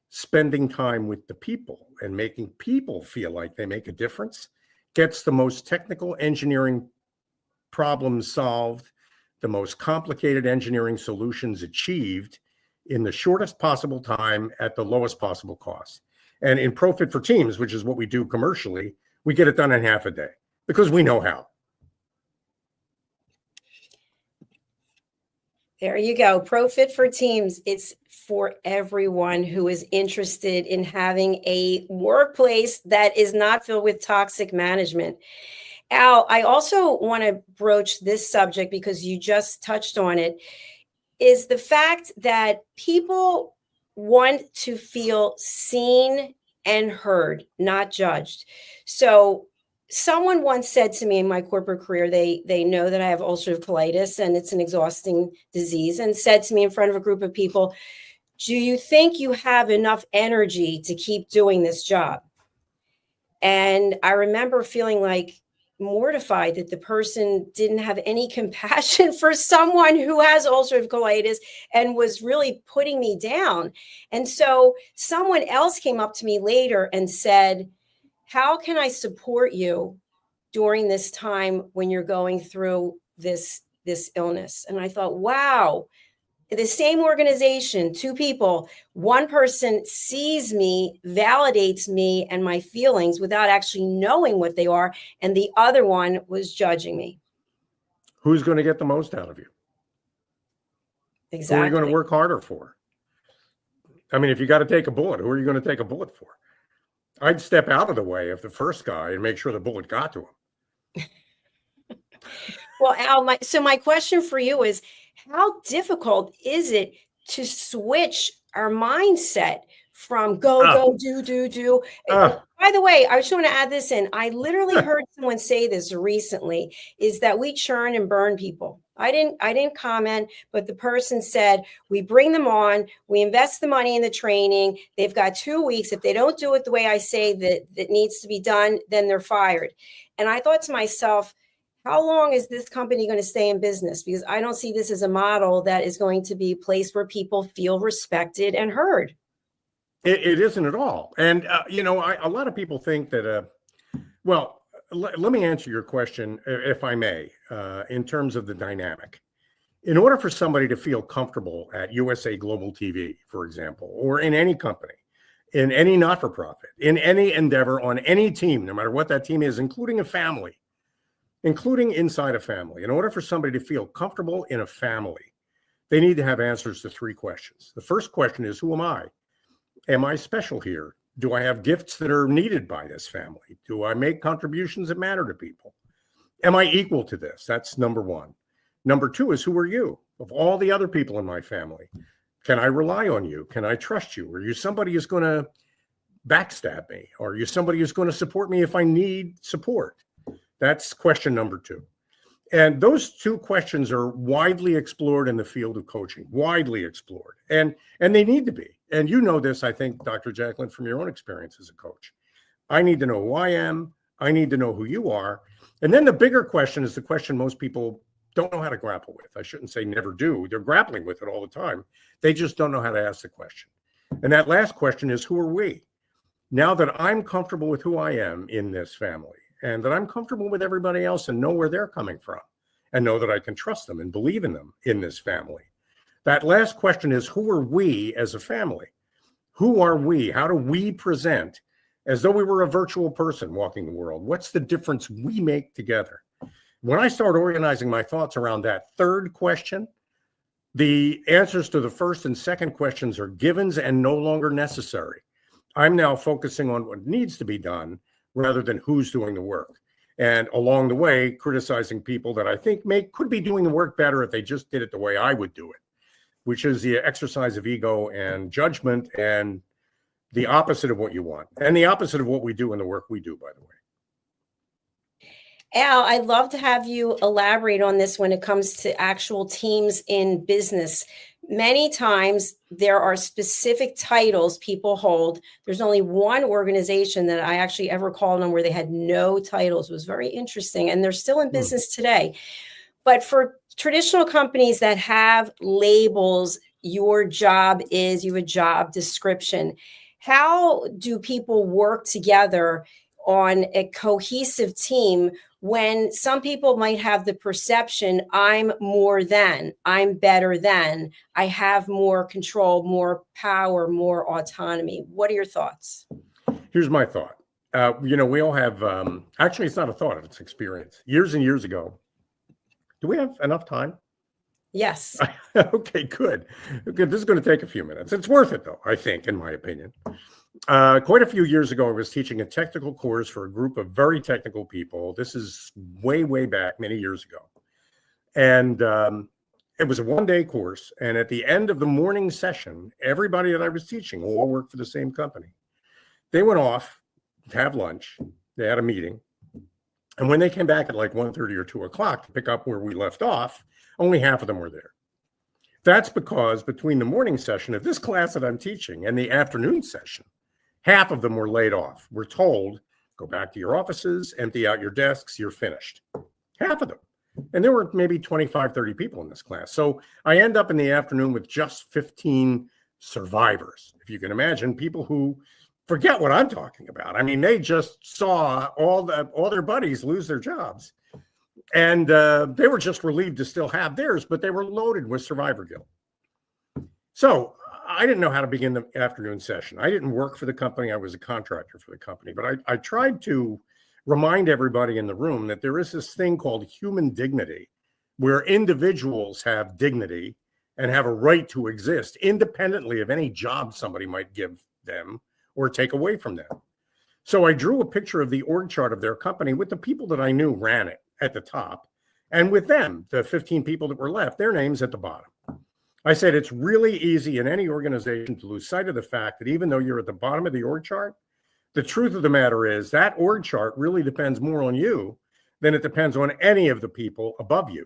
spending time with the people and making people feel like they make a difference gets the most technical engineering problems solved, the most complicated engineering solutions achieved in the shortest possible time at the lowest possible cost. And in Pro Fit for Teams, which is what we do commercially, we get it done in half a day because we know how. There you go. Pro Fit for Teams. It's for everyone who is interested in having a workplace that is not filled with toxic management. Al, I also want to broach this subject because you just touched on it, is the fact that people want to feel seen and heard, not judged. So someone once said to me in my corporate career, they know that I have ulcerative colitis and it's an exhausting disease, and said to me in front of a group of people, do you think you have enough energy to keep doing this job? And I remember feeling like mortified that the person didn't have any compassion for someone who has ulcerative colitis and was really putting me down. And so someone else came up to me later and said, how can I support you during this time when you're going through this illness? And I thought, wow, the same organization, two people, one person sees me, validates me and my feelings without actually knowing what they are, and the other one was judging me. Who's going to get the most out of you? Exactly. Who are you going to work harder for? I mean, if you got to take a bullet, who are you going to take a bullet for? I'd step out of the way of the first guy and make sure the bullet got to him. Well, Al, my question for you is, how difficult is it to switch our mindset from go, do? By the way, I just want to add this in. I literally heard someone say this recently, is that we churn and burn people. I didn't comment, but the person said, we bring them on, we invest the money in the training. They've got 2 weeks. If they don't do it the way I say that needs to be done, then they're fired. And I thought to myself, how long is this company going to stay in business? Because I don't see this as a model that is going to be a place where people feel respected and heard. It isn't at all. And, a lot of people think that, let me answer your question, if I may, in terms of the dynamic. In order for somebody to feel comfortable at USA Global TV, for example, or in any company, in any not-for-profit, in any endeavor, on any team, no matter what that team is, including a family, including inside a family, in order for somebody to feel comfortable in a family, they need to have answers to 3 questions. The first question is, who am I? Am I special here? Do I have gifts that are needed by this family? Do I make contributions that matter to people? Am I equal to this? That's number 1. Number 2 is, who are you? Of all the other people in my family, can I rely on you? Can I trust you? Are you somebody who's going to backstab me? Or are you somebody who's going to support me if I need support? That's question number 2. And those 2 questions are widely explored in the field of coaching, widely explored. And they need to be. And you know this, I think, Dr. Jacalyn, from your own experience as a coach. I need to know who I am. I need to know who you are. And then the bigger question is the question most people don't know how to grapple with. I shouldn't say never do. They're grappling with it all the time. They just don't know how to ask the question. And that last question is, who are we? Now that I'm comfortable with who I am in this family, and that I'm comfortable with everybody else and know where they're coming from, and know that I can trust them and believe in them in this family. That last question is, who are we as a family? Who are we? How do we present as though we were a virtual person walking the world? What's the difference we make together? When I start organizing my thoughts around that third question, the answers to the first and second questions are givens and no longer necessary. I'm now focusing on what needs to be done rather than who's doing the work. And along the way, criticizing people that I think could be doing the work better if they just did it the way I would do it, which is the exercise of ego and judgment, and the opposite of what you want, and the opposite of what we do in the work we do, by the way. Al, I'd love to have you elaborate on this when it comes to actual teams in business. Many times there are specific titles people hold. There's only one organization that I actually ever called on where they had no titles. It was very interesting, and they're still in business today. But for traditional companies that have labels, your job is, you have a job description. How do people work together on a cohesive team when some people might have the perception, I'm more than, I'm better than, I have more control, more power, more autonomy? What are your thoughts? Here's my thought. We all have, actually, it's not a thought, it's experience. Years and years ago, do we have enough time? Yes. Okay, good. This is going to take a few minutes. It's worth it, though, I think, in my opinion. Quite a few years ago, I was teaching a technical course for a group of very technical people. This is way, way back, many years ago. And it was a one-day course. And at the end of the morning session, everybody that I was teaching all worked for the same company. They went off to have lunch. They had a meeting. And when they came back at like 1:30 or 2 o'clock to pick up where we left off, only half of them were there. That's because between the morning session of this class that I'm teaching and the afternoon session, half of them were laid off. We're told, go back to your offices, empty out your desks, you're finished. Half of them. And there were maybe 25, 30 people in this class. So I end up in the afternoon with just 15 survivors. If you can imagine, people who forget what I'm talking about. I mean, they just saw all their buddies lose their jobs. And they were just relieved to still have theirs, but they were loaded with survivor guilt. So I didn't know how to begin the afternoon session. I didn't work for the company. I was a contractor for the company. But I tried to remind everybody in the room that there is this thing called human dignity, where individuals have dignity and have a right to exist independently of any job somebody might give them or take away from them. So I drew a picture of the org chart of their company with the people that I knew ran it at the top, and with them, the 15 people that were left, their names at the bottom. I said, it's really easy in any organization to lose sight of the fact that even though you're at the bottom of the org chart, the truth of the matter is that org chart really depends more on you than it depends on any of the people above you,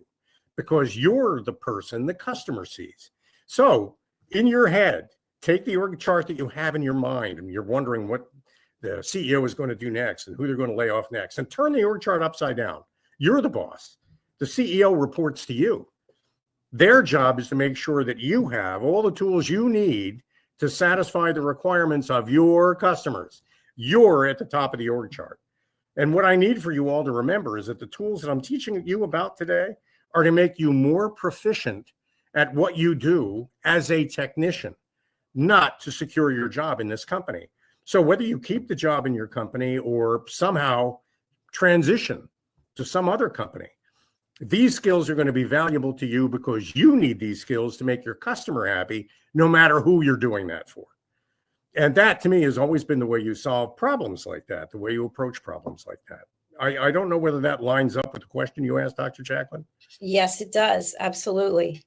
because you're the person the customer sees. So in your head, take the org chart that you have in your mind, and you're wondering what the CEO is going to do next and who they're going to lay off next, and turn the org chart upside down. You're the boss. The CEO reports to you. Their job is to make sure that you have all the tools you need to satisfy the requirements of your customers. You're at the top of the org chart. And what I need for you all to remember is that the tools that I'm teaching you about today are to make you more proficient at what you do as a technician, not to secure your job in this company. So whether you keep the job in your company or somehow transition to some other company, these skills are going to be valuable to you because you need these skills to make your customer happy, no matter who you're doing that for. And that, to me, has always been the way you solve problems like that, the way you approach problems like that. I don't know whether that lines up with the question you asked, Dr. Jacalyn. Yes, it does. Absolutely.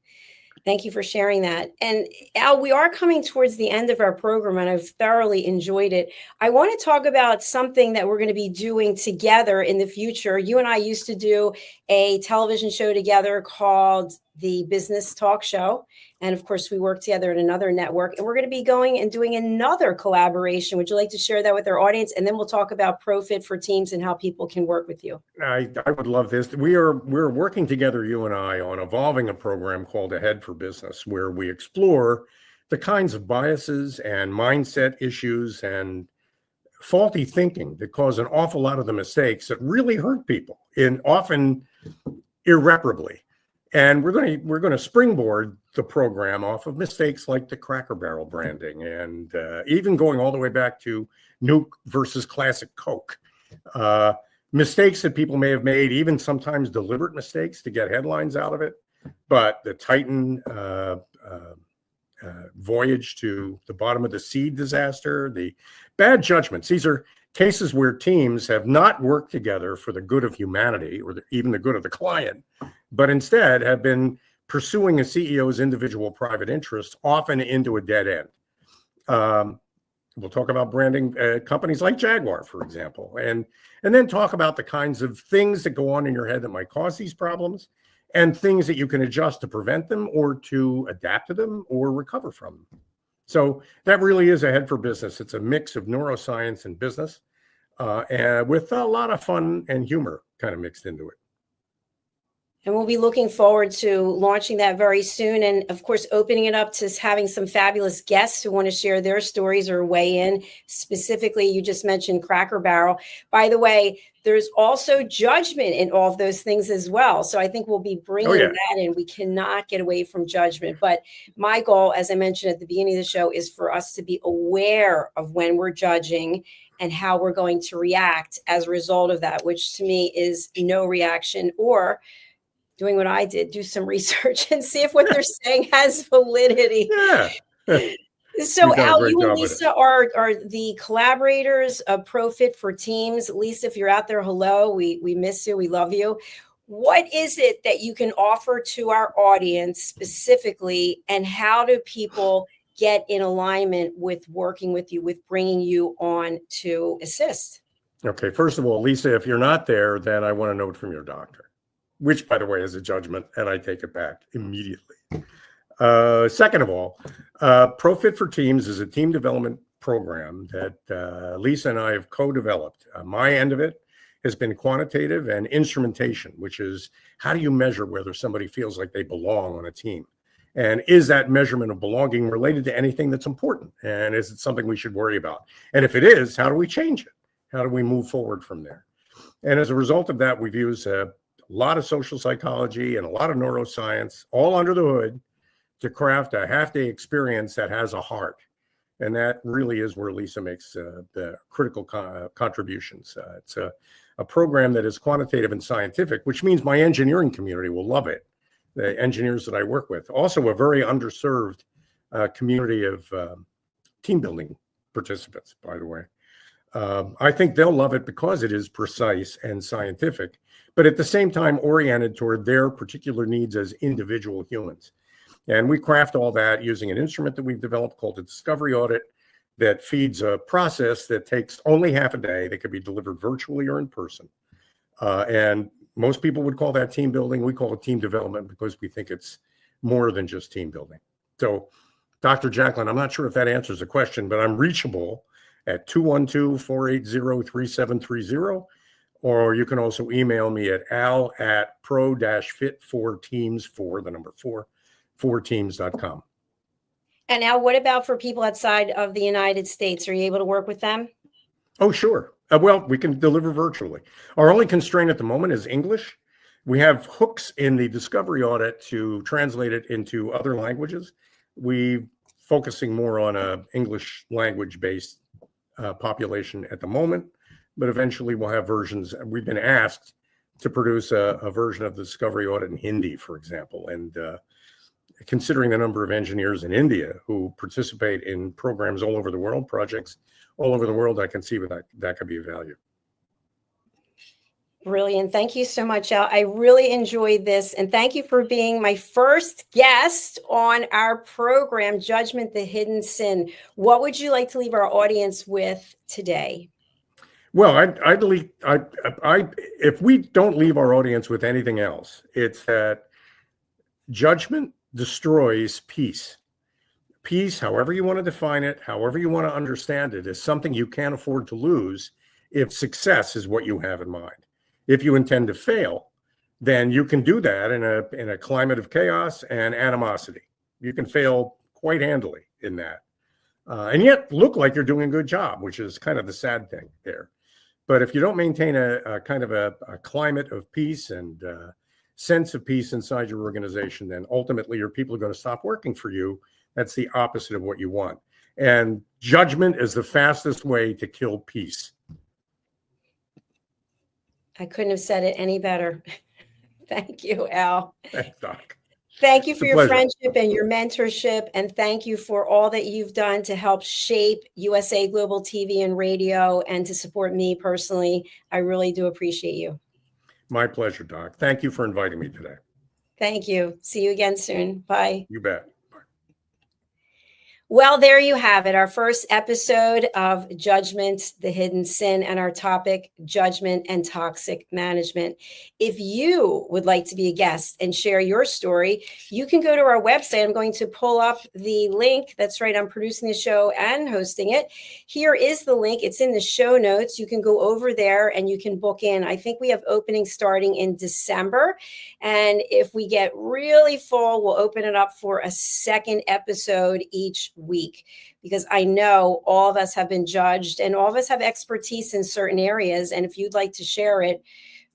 Thank you for sharing that. And Al, we are coming towards the end of our program, and I've thoroughly enjoyed it. I want to talk about something that we're going to be doing together in the future. You and I used to do a television show together called The Business Talk Show. And of course, we work together at another network, and we're going to be going and doing another collaboration. Would you like to share that with our audience? And then we'll talk about ProFit for Teams and how people can work with you. I would love this. We're working together, you and I, on evolving a program called Ahead for Business, where we explore the kinds of biases and mindset issues and faulty thinking that cause an awful lot of the mistakes that really hurt people, and often irreparably. And we're going to springboard the program off of mistakes like the Cracker Barrel branding, and even going all the way back to Nuke versus Classic Coke. Mistakes that people may have made, even sometimes deliberate mistakes to get headlines out of it. But the Titan voyage to the bottom of the sea disaster, the bad judgments, these are cases where teams have not worked together for the good of humanity or even the good of the client, but instead have been pursuing a CEO's individual private interests, often into a dead end. We'll talk about branding companies like Jaguar, for example, and then talk about the kinds of things that go on in your head that might cause these problems, and things that you can adjust to prevent them or to adapt to them or recover from them. So that really is a head for business. It's a mix of neuroscience and business, and with a lot of fun and humor kind of mixed into it. And we'll be looking forward to launching that very soon. And of course, opening it up to having some fabulous guests who want to share their stories or weigh in. Specifically, you just mentioned Cracker Barrel. By the way, there's also judgment in all of those things as well. So I think we'll be bringing that in. We cannot get away from judgment. But my goal, as I mentioned at the beginning of the show, is for us to be aware of when we're judging and how we're going to react as a result of that, which to me is no reaction, or doing what I did, do some research and see if what they're saying has validity. Yeah. So Al, you and Lisa are the collaborators of ProFit for Teams. Lisa, if you're out there, hello, we miss you, we love you. What is it that you can offer to our audience specifically, and how do people get in alignment with working with you, with bringing you on to assist? Okay, first of all, Lisa, if you're not there, then I want a note from your doctor, which, by the way, is a judgment, and I take it back immediately. Second of all, ProFit for Teams is a team development program that Lisa and I have co-developed. My end of it has been quantitative and instrumentation, which is how do you measure whether somebody feels like they belong on a team? And is that measurement of belonging related to anything that's important? And is it something we should worry about? And if it is, how do we change it? How do we move forward from there? And as a result of that, we've used a lot of social psychology and a lot of neuroscience all under the hood to craft a half-day experience that has a heart. And that really is where Lisa makes the critical contributions. It's a program that is quantitative and scientific, which means my engineering community will love it. The engineers that I work with. Also a very underserved community of team building participants, by the way. I think they'll love it because it is precise and scientific, but at the same time oriented toward their particular needs as individual humans. And we craft all that using an instrument that we've developed called a discovery audit that feeds a process that takes only half a day that could be delivered virtually or in person. And most people would call that team building. We call it team development because we think it's more than just team building. So, Dr. Jacalyn, I'm not sure if that answers the question, but I'm reachable at 212-480-3730, or you can also email me at al@pro-fit4teams4teams.com. And Al, what about for people outside of the United States? Are you able to work with them? Oh, sure. Well, we can deliver virtually. Our only constraint at the moment is English. We have hooks in the discovery audit to translate it into other languages. We're focusing more on a English language-based population at the moment, but eventually we'll have versions. We've been asked to produce a version of the discovery audit in Hindi, for example. And considering the number of engineers in India who participate in programs all over the world, projects all over the world, I can see that could be of value. Brilliant. Thank you so much, Al. I really enjoyed this. And thank you for being my first guest on our program, Judgment, the Hidden Sin. What would you like to leave our audience with today? Well, if we don't leave our audience with anything else, it's that judgment destroys peace. Peace, however you want to define it, however you want to understand it, is something you can't afford to lose if success is what you have in mind. If you intend to fail, then you can do that in a climate of chaos and animosity. You can fail quite handily in that. and yet look like you're doing a good job, which is kind of the sad thing there. But if you don't maintain a kind of a climate of peace and sense of peace inside your organization, then ultimately your people are going to stop working for you. That's the opposite of what you want. And judgment is the fastest way to kill peace. I couldn't have said it any better. Thank you, Al. Thanks, Doc. Thank you for your pleasure. friendship and your mentorship. And thank you for all that you've done to help shape USA Global TV and Radio and to support me personally. I really do appreciate you. My pleasure, Doc. Thank you for inviting me today. Thank you. See you again soon. Bye. You bet. Well, there you have it, our first episode of Judgment, the Hidden Sin, and our topic, Judgment and Toxic Management. If you would like to be a guest and share your story, you can go to our website. I'm going to pull up the link. That's right, I'm producing the show and hosting it. Here is the link. It's in the show notes. You can go over there and you can book in. I think we have openings starting in December. And if we get really full, we'll open it up for a second episode each week, because I know all of us have been judged and all of us have expertise in certain areas. And if you'd like to share it,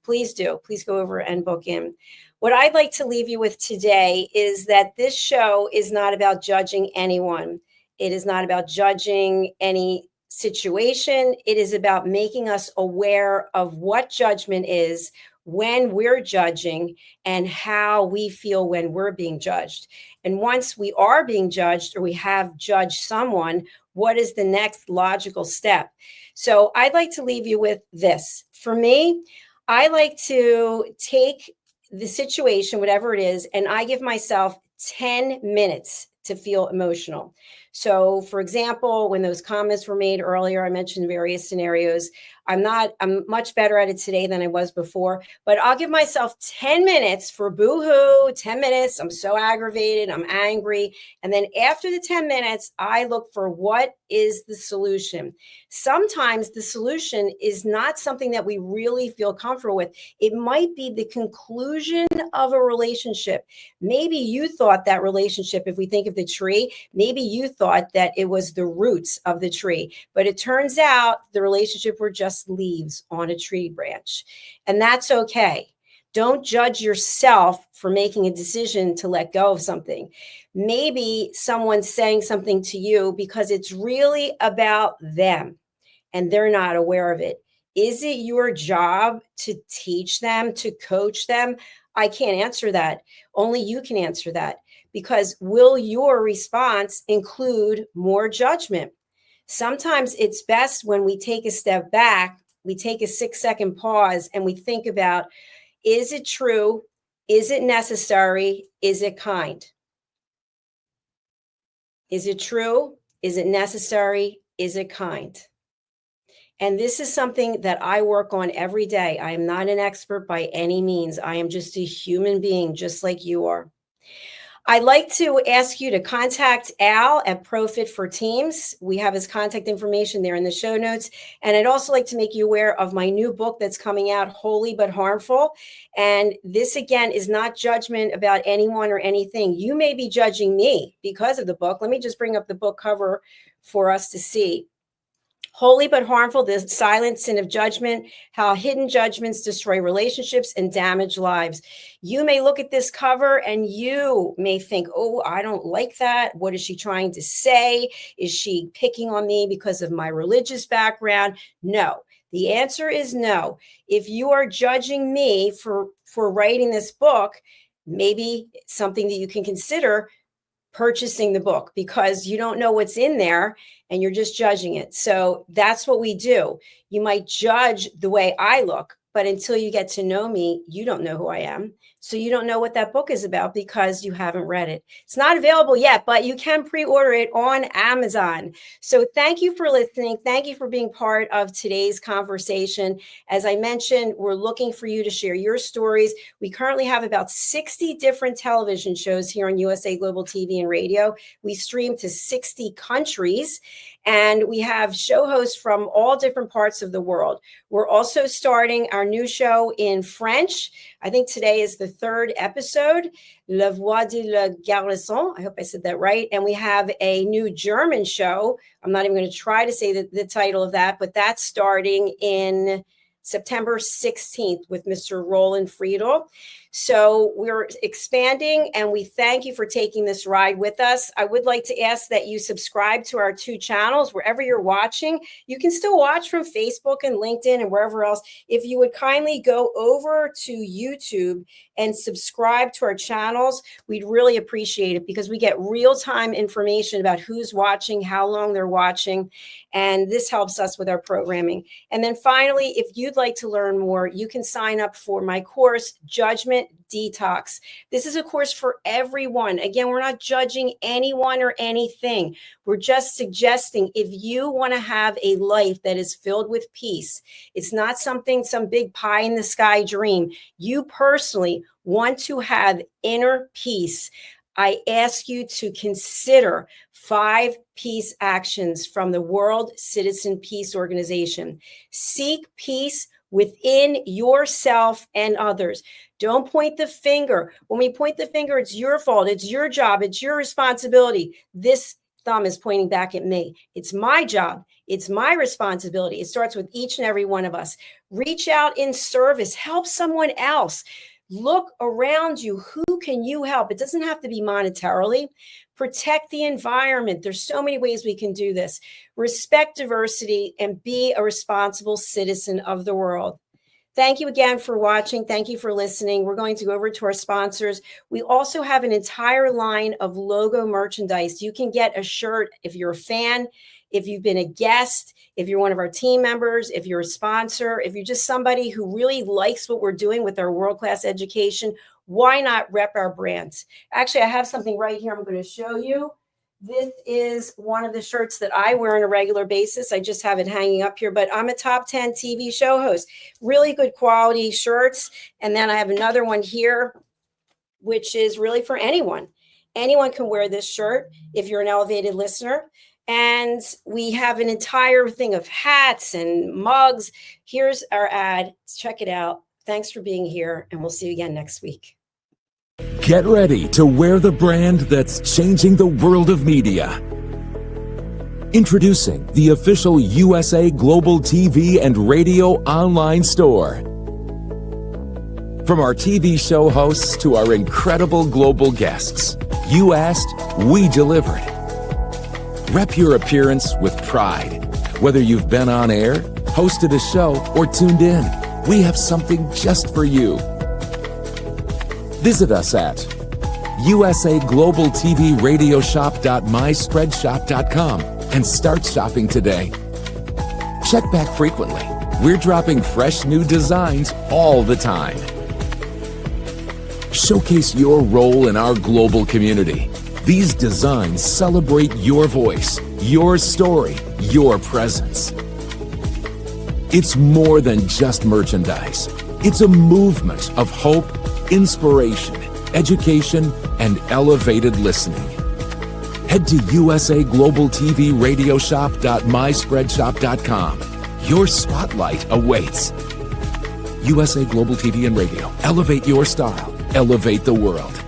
please do. Please go over and book in. What I'd like to leave you with today is that this show is not about judging anyone. It is not about judging any situation. It is about making us aware of what judgment is, when we're judging, and how we feel when we're being judged. And once we are being judged or we have judged someone, what is the next logical step? So I'd like to leave you with this. For me, I like to take the situation, whatever it is, and I give myself 10 minutes to feel emotional. So for example, when those comments were made earlier, I mentioned various scenarios. I'm much better at it today than I was before, but I'll give myself 10 minutes for boo-hoo, 10 minutes. I'm so aggravated, I'm angry. And then after the 10 minutes, I look for what is the solution. Sometimes the solution is not something that we really feel comfortable with. It might be the conclusion of a relationship. Maybe you thought that relationship, if we think of the tree, maybe you thought that it was the roots of the tree, but it turns out the relationship were just leaves on a tree branch. And that's okay. Don't judge yourself for making a decision to let go of something. Maybe someone's saying something to you because it's really about them and they're not aware of it. Is it your job to teach them, to coach them? I can't answer that. Only you can answer that. Because will your response include more judgment? Sometimes it's best when we take a step back, we take a 6-second pause and we think about, is it true? Is it necessary? Is it kind? Is it true? Is it necessary? Is it kind? And this is something that I work on every day. I am not an expert by any means. I am just a human being, just like you are. I'd like to ask you to contact Al at ProFit for Teams. We have his contact information there in the show notes. And I'd also like to make you aware of my new book that's coming out, Holy But Harmful. And this, again, is not judgment about anyone or anything. You may be judging me because of the book. Let me just bring up the book cover for us to see. Holy But Harmful, the silent sin of judgment, how hidden judgments destroy relationships and damage lives. You may look at this cover and you may think, oh, I don't like that. What is she trying to say? Is she picking on me because of my religious background? No. The answer is no. If you are judging me for writing this book, maybe something that you can consider purchasing the book, because you don't know what's in there and you're just judging it. So that's what we do. You might judge the way I look, but until you get to know me, you don't know who I am. So you don't know what that book is about because you haven't read it. It's not available yet, but you can pre-order it on Amazon. So thank you for listening. Thank you for being part of today's conversation. As I mentioned, we're looking for you to share your stories. We currently have about 60 different television shows here on USA Global TV and Radio. We stream to 60 countries. And we have show hosts from all different parts of the world. We're also starting our our new show in French. I think today is the third episode, La Voix de la Garçon. I hope I said that right. And we have a new German show. I'm not even going to try to say the title of that, but that's starting in September 16th with Mr. Roland Friedel. So we're expanding, and we thank you for taking this ride with us. I would like to ask that you subscribe to our 2 channels wherever you're watching. You can still watch from Facebook and LinkedIn and wherever else. If you would kindly go over to YouTube and subscribe to our channels, we'd really appreciate it, because we get real-time information about who's watching, how long they're watching, and this helps us with our programming. And then finally, if you'd like to learn more, you can sign up for my course, Judgment Detox. This is a course for everyone. Again, we're not judging anyone or anything. We're just suggesting, if you want to have a life that is filled with peace, it's not some big pie in the sky dream. You personally want to have inner peace. I ask you to consider 5 peace actions from the World Citizen Peace Organization. Seek peace within yourself and others. Don't point the finger. When we point the finger, it's your fault. It's your job. It's your responsibility. This thumb is pointing back at me. It's my job. It's my responsibility. It starts with each and every one of us. Reach out in service. Help someone else. Look around you. Who can you help? It doesn't have to be monetarily. Protect the environment. There's so many ways we can do this. Respect diversity and be a responsible citizen of the world. Thank you again for watching. Thank you for listening. We're going to go over to our sponsors. We also have an entire line of logo merchandise. You can get a shirt if you're a fan, if you've been a guest, if you're one of our team members, if you're a sponsor, if you're just somebody who really likes what we're doing with our world-class education. Why not rep our brands? Actually, I have something right here I'm going to show you. This is one of the shirts that I wear on a regular basis. I just have it hanging up here, but I'm a top 10 TV show host. Really good quality shirts. And then I have another one here, which is really for anyone. Anyone can wear this shirt if you're an elevated listener. And we have an entire thing of hats and mugs. Here's our ad. Check it out. Thanks for being here, and we'll see you again next week. Get ready to wear the brand that's changing the world of media. Introducing the official USA Global TV and Radio online store. From our TV show hosts to our incredible global guests, you asked, we delivered. Rep your appearance with pride. Whether you've been on air, hosted a show, or tuned in, we have something just for you. Visit us at usaglobaltvradioshoп.myspreadshop.com and start shopping today. Check back frequently. We're dropping fresh new designs all the time. Showcase your role in our global community. These designs celebrate your voice, your story, your presence. It's more than just merchandise. It's a movement of hope, inspiration, education, and elevated listening. Head to usaglobaltvradioshoп.myspreadshop.com. Your spotlight awaits. USA Global TV and Radio. Elevate your style. Elevate the world.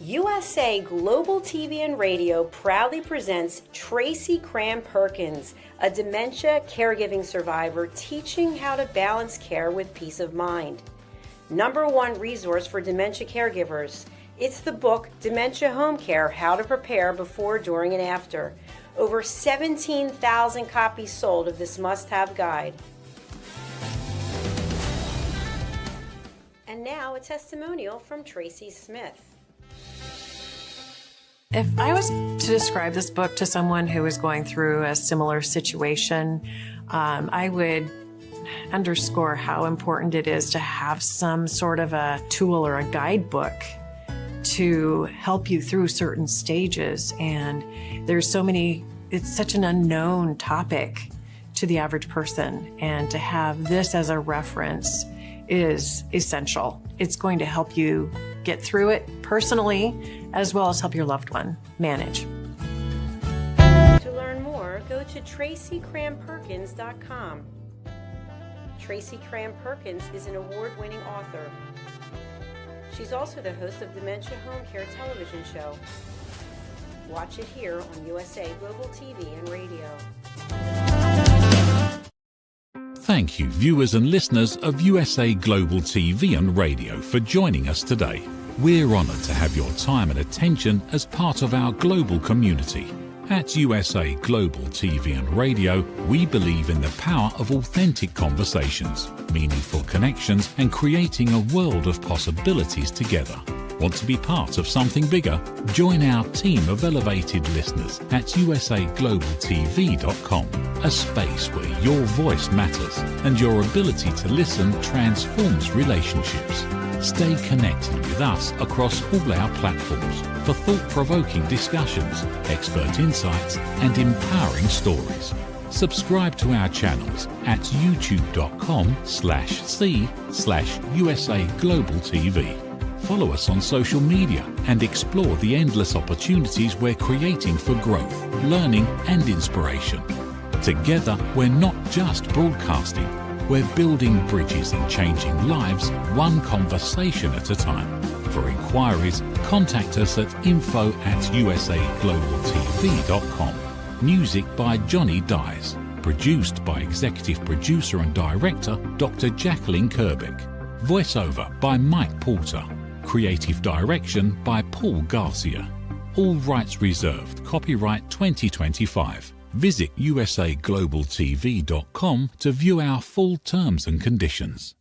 USA Global TV and Radio proudly presents Tracy Cram Perkins, a dementia caregiving survivor teaching how to balance care with peace of mind. #1 resource for dementia caregivers. It's the book Dementia Home Care: How to Prepare Before, During, and After. Over 17,000 copies sold of this must-have guide. And now a testimonial from Tracy Smith. If I was to describe this book to someone who is going through a similar situation, I would underscore how important it is to have some sort of a tool or a guidebook to help you through certain stages. And there's so many, it's such an unknown topic to the average person. And to have this as a reference is essential. It's going to help you get through it personally, as well as help your loved one manage. To learn more, go to tracycramperkins.com. Tracy Cram-Perkins is an award-winning author. She's also the host of Dementia Home Care television show. Watch it here on USA Global TV and Radio. Thank you, viewers and listeners of USA Global TV and Radio, for joining us today. We're honoured to have your time and attention as part of our global community. At USA Global TV and Radio, we believe in the power of authentic conversations, meaningful connections, and creating a world of possibilities together. Want to be part of something bigger? Join our team of elevated listeners at usaglobaltv.com, a space where your voice matters and your ability to listen transforms relationships. Stay connected with us across all our platforms for thought-provoking discussions, expert insights, and empowering stories. Subscribe to our channels at youtube.com/c/USA Global TV. Follow us on social media and explore the endless opportunities we're creating for growth, learning, and inspiration. Together, we're not just broadcasting. We're building bridges and changing lives, one conversation at a time. For inquiries, contact us at info@usaglobaltv.com. Music by Johnny Dies. Produced by Executive Producer and Director Dr. Jacalyn Kerbeck. Voiceover by Mike Porter. Creative Direction by Paul Garcia. All rights reserved. Copyright 2025. Visit usaglobaltv.com to view our full terms and conditions.